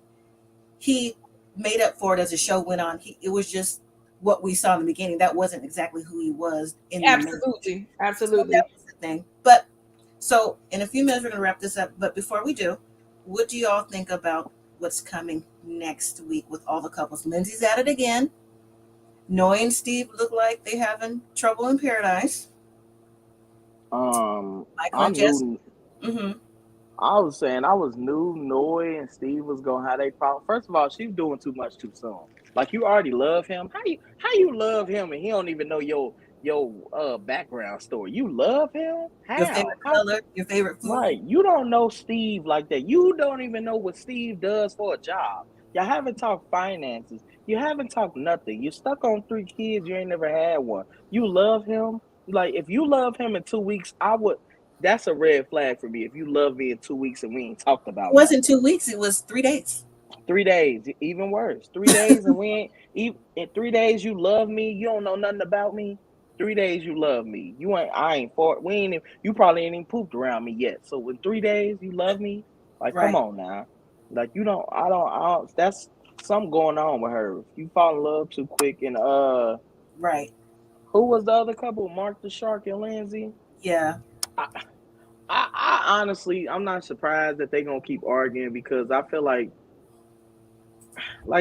[SPEAKER 1] he made up for it as the show went on. It was just what we saw in the beginning. That wasn't exactly who he was in the marriage.
[SPEAKER 4] absolutely,
[SPEAKER 1] So that
[SPEAKER 4] absolutely.
[SPEAKER 1] was the thing. But so in a few minutes we're gonna wrap this up. But before we do, what do y'all think about what's coming next week with all the couples? Lindsay's at it again. Noe and Steve look like they having trouble in paradise. Michael and
[SPEAKER 3] I'm
[SPEAKER 1] Jess.
[SPEAKER 3] new.
[SPEAKER 1] Mm-hmm.
[SPEAKER 3] I was saying I was new. Noy and Steve was gonna have they problem. First of all, she's doing too much too soon. Like you already love him. How you love him and he don't even know your background story. You love him?
[SPEAKER 1] Your
[SPEAKER 3] How?
[SPEAKER 1] favorite
[SPEAKER 3] How?
[SPEAKER 1] color, your favorite food.
[SPEAKER 3] Right. You don't know Steve like that. You don't even know what Steve does for a job. Y'all haven't talked finances. You haven't talked nothing. You stuck on 3 kids. You ain't never had one. You love him. Like if you love him in 2 weeks, I would. That's a red flag for me. If you love me in 2 weeks and we ain't talked
[SPEAKER 1] It
[SPEAKER 3] about
[SPEAKER 1] wasn't
[SPEAKER 3] nothing.
[SPEAKER 1] 2 weeks, it was 3 days.
[SPEAKER 3] 3 days, even worse. 3 days, and we ain't even in 3 days. You love me. You don't know nothing about me. 3 days, you love me. You ain't. I ain't for. We ain't. You probably ain't even pooped around me yet. So in 3 days, you love me. Like, come
[SPEAKER 1] Right.
[SPEAKER 3] on now. Like, you don't. I don't. I don't. That's something going on with her. If you fall in love too quick, and
[SPEAKER 1] Right.
[SPEAKER 3] who was the other couple? Mark the Shark and Lindsay.
[SPEAKER 1] Yeah.
[SPEAKER 3] I, I honestly, I'm not surprised that they gonna keep arguing because I feel like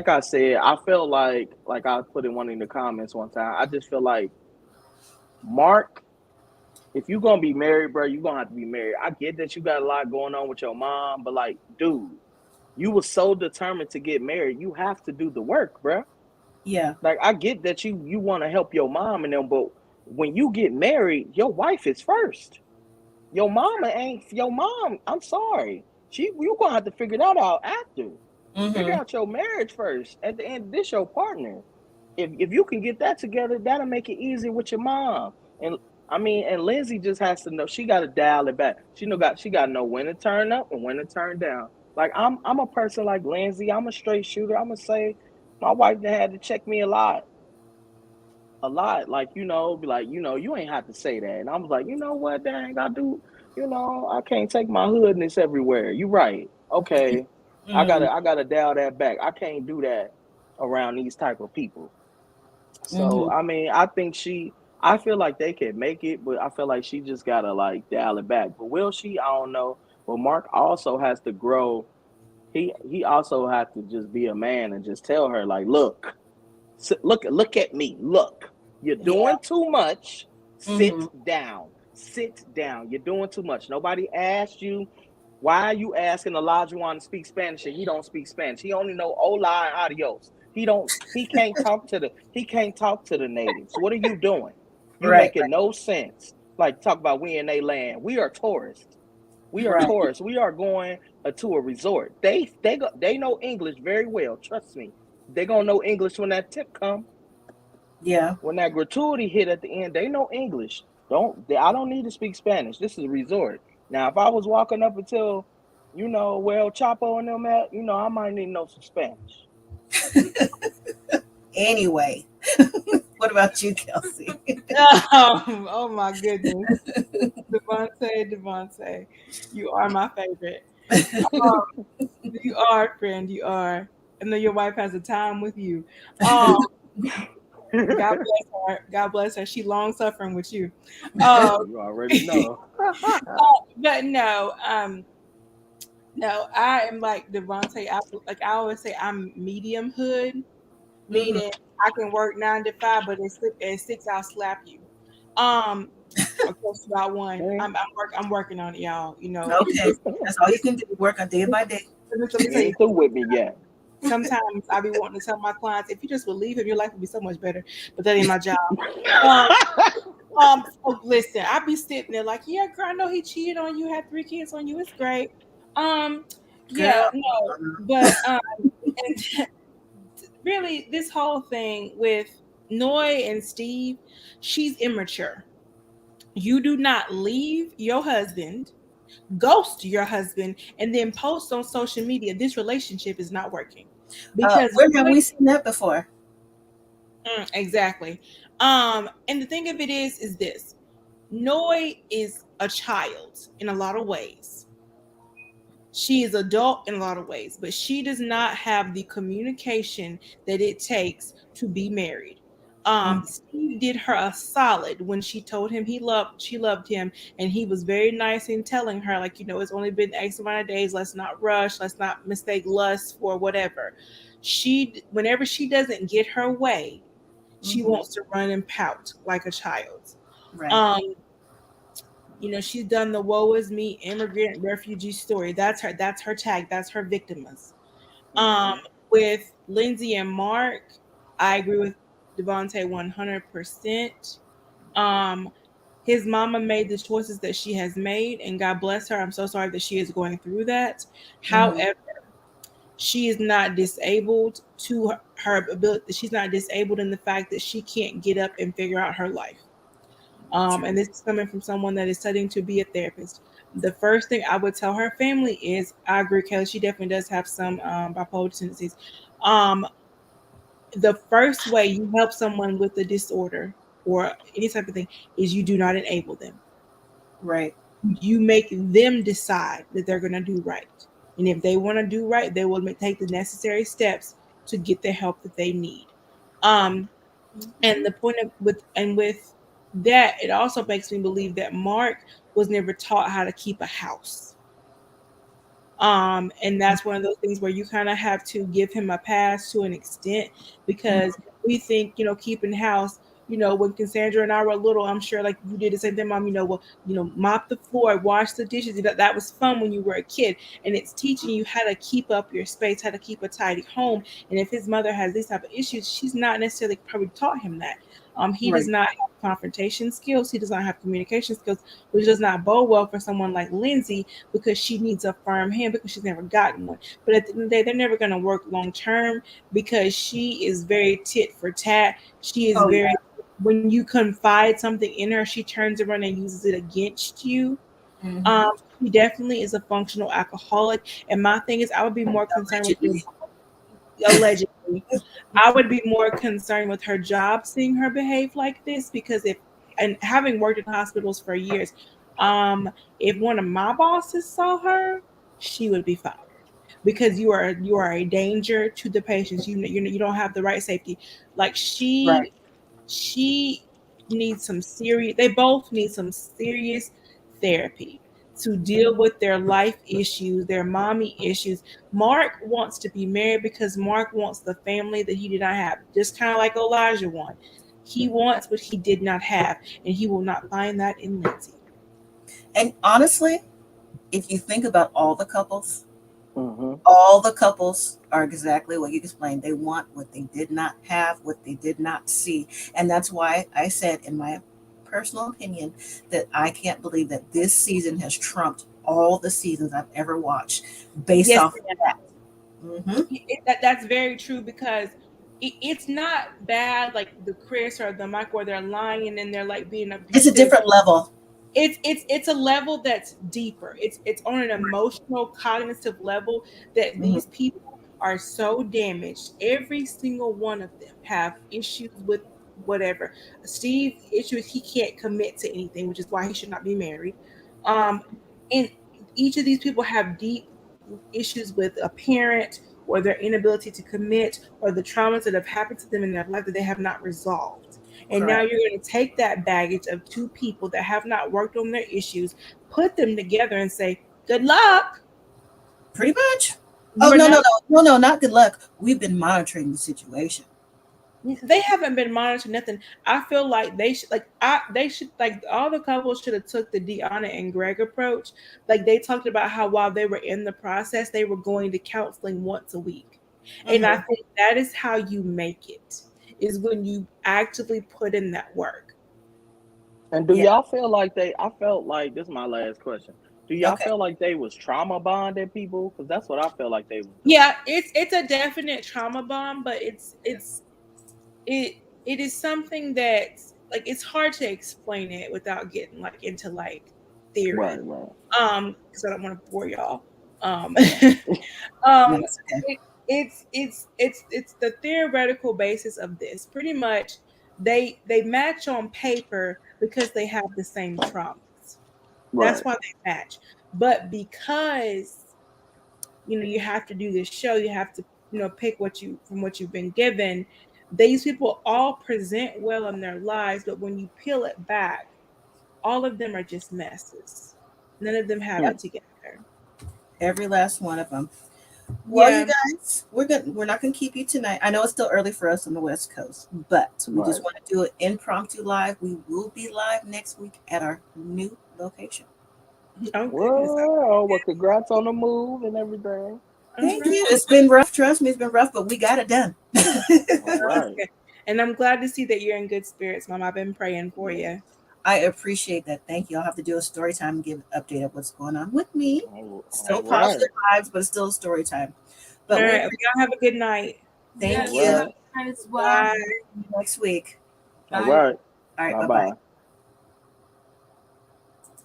[SPEAKER 3] I said, I feel like I put in one in the comments one time. I just feel like Mark, if you gonna be married, bro, you gonna have to be married. I get that you got a lot going on with your mom, but like, dude, you were so determined to get married, you have to do the work, bro.
[SPEAKER 1] Yeah.
[SPEAKER 3] Like, I get that you want to help your mom and them, but when you get married, your wife is first. Your mama ain't your mom. I'm sorry. You gonna have to figure that out after. Figure
[SPEAKER 1] Mm-hmm.
[SPEAKER 3] out your marriage first. At the end, this your partner. If you can get that together, that'll make it easier with your mom. And I mean, and Lindsay just has to know she got to dial it back. She got to know when to turn up and when to turn down. Like I'm a person like Lindsay. I'm a straight shooter. I'm gonna say my wife had to check me a lot. Like, be like, you ain't have to say that. And I was like, you know what, dang, I do, I can't take my hoodness everywhere. You right. Okay. I
[SPEAKER 1] Mm-hmm.
[SPEAKER 3] gotta dial that back. I can't do that around these type of people. So
[SPEAKER 1] Mm-hmm.
[SPEAKER 3] I mean, I feel like they can make it, but I feel like she just gotta like dial it back. But will she? I don't know. But Mark also has to grow. He also has to just be a man and just tell her like, look at me. Look, you're
[SPEAKER 1] Yeah.
[SPEAKER 3] doing too much. Sit
[SPEAKER 1] Mm-hmm.
[SPEAKER 3] down. Sit down. You're doing too much. Nobody asked you. Why are you asking Elijah to speak Spanish and he don't speak Spanish? He only know hola and adios. He can't talk to the natives. What are you doing? You
[SPEAKER 1] Right.
[SPEAKER 3] making no sense. Like, talk about we in a land. We are tourists. We are
[SPEAKER 1] Right.
[SPEAKER 3] tourists. We are going to a resort. They know English very well. Trust me. They gonna know English when that tip come.
[SPEAKER 1] Yeah.
[SPEAKER 3] When that gratuity hit at the end, they know English. I don't need to speak Spanish. This is a resort. Now, if I was walking up until, well, Chapo and them at, I might need to know some Spanish.
[SPEAKER 1] Anyway, what about you, Kelsey?
[SPEAKER 4] Oh my goodness. Devontae, you are my favorite. You are, friend. You are. I know your wife has a time with you. Um, God bless her. God bless her. She long suffering with you.
[SPEAKER 3] You already know.
[SPEAKER 4] But no, no, I am like Devontae. Like I always say, I'm medium hood,
[SPEAKER 1] Mm-hmm.
[SPEAKER 4] meaning I can work 9 to 5, but at 6 I'll slap you. Um, of course, about one.
[SPEAKER 3] Okay.
[SPEAKER 4] I'm working on it, y'all.
[SPEAKER 1] Okay. That's all you can do. Work on day by day.
[SPEAKER 4] Let me
[SPEAKER 3] You
[SPEAKER 4] tell you.
[SPEAKER 3] ain't through with me yet.
[SPEAKER 4] Sometimes I be wanting to tell my clients, if you just would leave him, your life would be so much better. But that ain't my job. Um, so listen, I be sitting there like, yeah, girl, I know he cheated on you, had 3 kids on you. It's great. Yeah,
[SPEAKER 1] Girl.
[SPEAKER 4] no, but and really, this whole thing with Noy and Steve, she's immature. You do not leave your husband, ghost your husband, and then post on social media. This relationship is not working because
[SPEAKER 1] Where have we seen that before?
[SPEAKER 4] Exactly. And the thing of it is this: Noi is a child in a lot of ways. She is adult in a lot of ways, but she does not have the communication that it takes to be married.
[SPEAKER 1] Mm-hmm.
[SPEAKER 4] Steve did her a solid when she told him she loved him, and he was very nice in telling her, like, it's only been X amount of days. Let's not rush. Let's not mistake lust for whatever. Whenever she doesn't get her way, she
[SPEAKER 1] Mm-hmm.
[SPEAKER 4] wants to run and pout like a child.
[SPEAKER 1] Right.
[SPEAKER 4] Um, she's done the woe is me immigrant refugee story. That's her tag. That's her victims. Um,
[SPEAKER 3] Mm-hmm.
[SPEAKER 4] with Lindsay and Mark, I agree with Devontae 100%. Um, his mama made the choices that she has made, and God bless her. I'm so sorry that she is going through that.
[SPEAKER 1] Mm-hmm.
[SPEAKER 4] However, she is not disabled to her ability. She's not disabled in the fact that she can't get up and figure out her life. And this is coming from someone that is studying to be a therapist. The first thing I would tell her family is, I agree, Kelly. She definitely does have some bipolar tendencies. Um, the first way you help someone with a disorder or any type of thing is you do not enable them.
[SPEAKER 1] Right.
[SPEAKER 4] You make them decide that they're going to do right. And if they want to do right, they will take the necessary steps to get the help that they need. And the point of with that, it also makes me believe that Mark was never taught how to keep a house. And that's one of those things where you kind of have to give him a pass to an extent, because we think, keeping house, when Cassandra and I were little, I'm sure like you did the same thing, mom, well, mop the floor, wash the dishes. That was fun when you were a kid. And it's teaching you how to keep up your space, how to keep a tidy home. And if his mother has these type of issues, she's not necessarily probably taught him that. He does not have confrontation skills. He does not have communication skills, which does not bode well for someone like Lindsay, because she needs a firm hand because she's never gotten one. But at the end of the day, they're never going to work long term, because she is very tit for tat. She is when you confide something in her, she turns around and uses it against you. She definitely is a functional alcoholic. And my thing is, I would be more concerned with her, allegedly. I would be more concerned with her job seeing her behave like this, because and having worked in hospitals for years, if one of my bosses saw her, she would be fired, because you are a danger to the patients. You don't have the right safety. Like she needs some serious. They both need some serious therapy to deal with their life issues, their mommy issues. Mark wants to be married because Mark wants the family that he did not have, just kind of like Elijah wanted. He wants what he did not have, and he will not find that in Lindsay.
[SPEAKER 1] And honestly, if you think about all the couples,
[SPEAKER 3] Mm-hmm.
[SPEAKER 1] all the couples are exactly what you explained. They want what they did not have, what they did not see. And that's why I said, in my personal opinion, that I can't believe that this season has trumped all the seasons I've ever watched based off of that.
[SPEAKER 4] That's very true, because it's not bad like the Chris or the Mike where they're lying and they're like being abusive.
[SPEAKER 1] It's a different level.
[SPEAKER 4] It's a level that's deeper. It's on an emotional, cognitive level that these people are so damaged. Every single one of them have issues with whatever. Steve issues, he can't commit to anything, which is why he should not be married. And each of these people have deep issues with a parent, or their inability to commit, or the traumas that have happened to them in their life that they have not resolved. And now you're going to take that baggage of two people that have not worked on their issues, put them together, and say, good luck.
[SPEAKER 1] Pretty much. No, not good luck. We've been monitoring the situation.
[SPEAKER 4] They haven't been monitoring nothing. I feel like they should all the couples should have took the Deanna and Greg approach. Like, they talked about how while they were in the process, they were going to counseling once a week. And I think that is how you make it, is when you actively put in that work.
[SPEAKER 3] And do y'all feel like I felt like, this is my last question. Do y'all feel like they was trauma bonding people? Because that's what I feel like they was doing.
[SPEAKER 4] Yeah, it's a definite trauma bond, but it is something that, like, it's hard to explain it without getting like into like theory.
[SPEAKER 3] Right.
[SPEAKER 4] Because I don't want to bore y'all. It's the theoretical basis of this. Pretty much, they match on paper because they have the same traumas. That's why they match. But because you have to do this show, you have to pick from what you've been given. These people all present well in their lives, but when you peel it back, all of them are just messes. None of them have it together.
[SPEAKER 1] Every last one of them. Well, you guys, we're not gonna keep you tonight. I know it's still early for us on the West Coast, but we just want to do an impromptu live. We will be live next week at our new location.
[SPEAKER 3] Well, congrats on the move and everything.
[SPEAKER 1] Thank you. It's been rough. Trust me, it's been rough, but we got it done.
[SPEAKER 4] And I'm glad to see that you're in good spirits, Mom. I've been praying for you.
[SPEAKER 1] I appreciate that. Thank you. I'll have to do a story time and give an update of what's going on with me. Still positive vibes, but still story time. But
[SPEAKER 4] all right, y'all have a good night.
[SPEAKER 1] Thank you.
[SPEAKER 2] As well.
[SPEAKER 1] Bye. Next week.
[SPEAKER 3] All right.
[SPEAKER 1] All right. Bye-bye.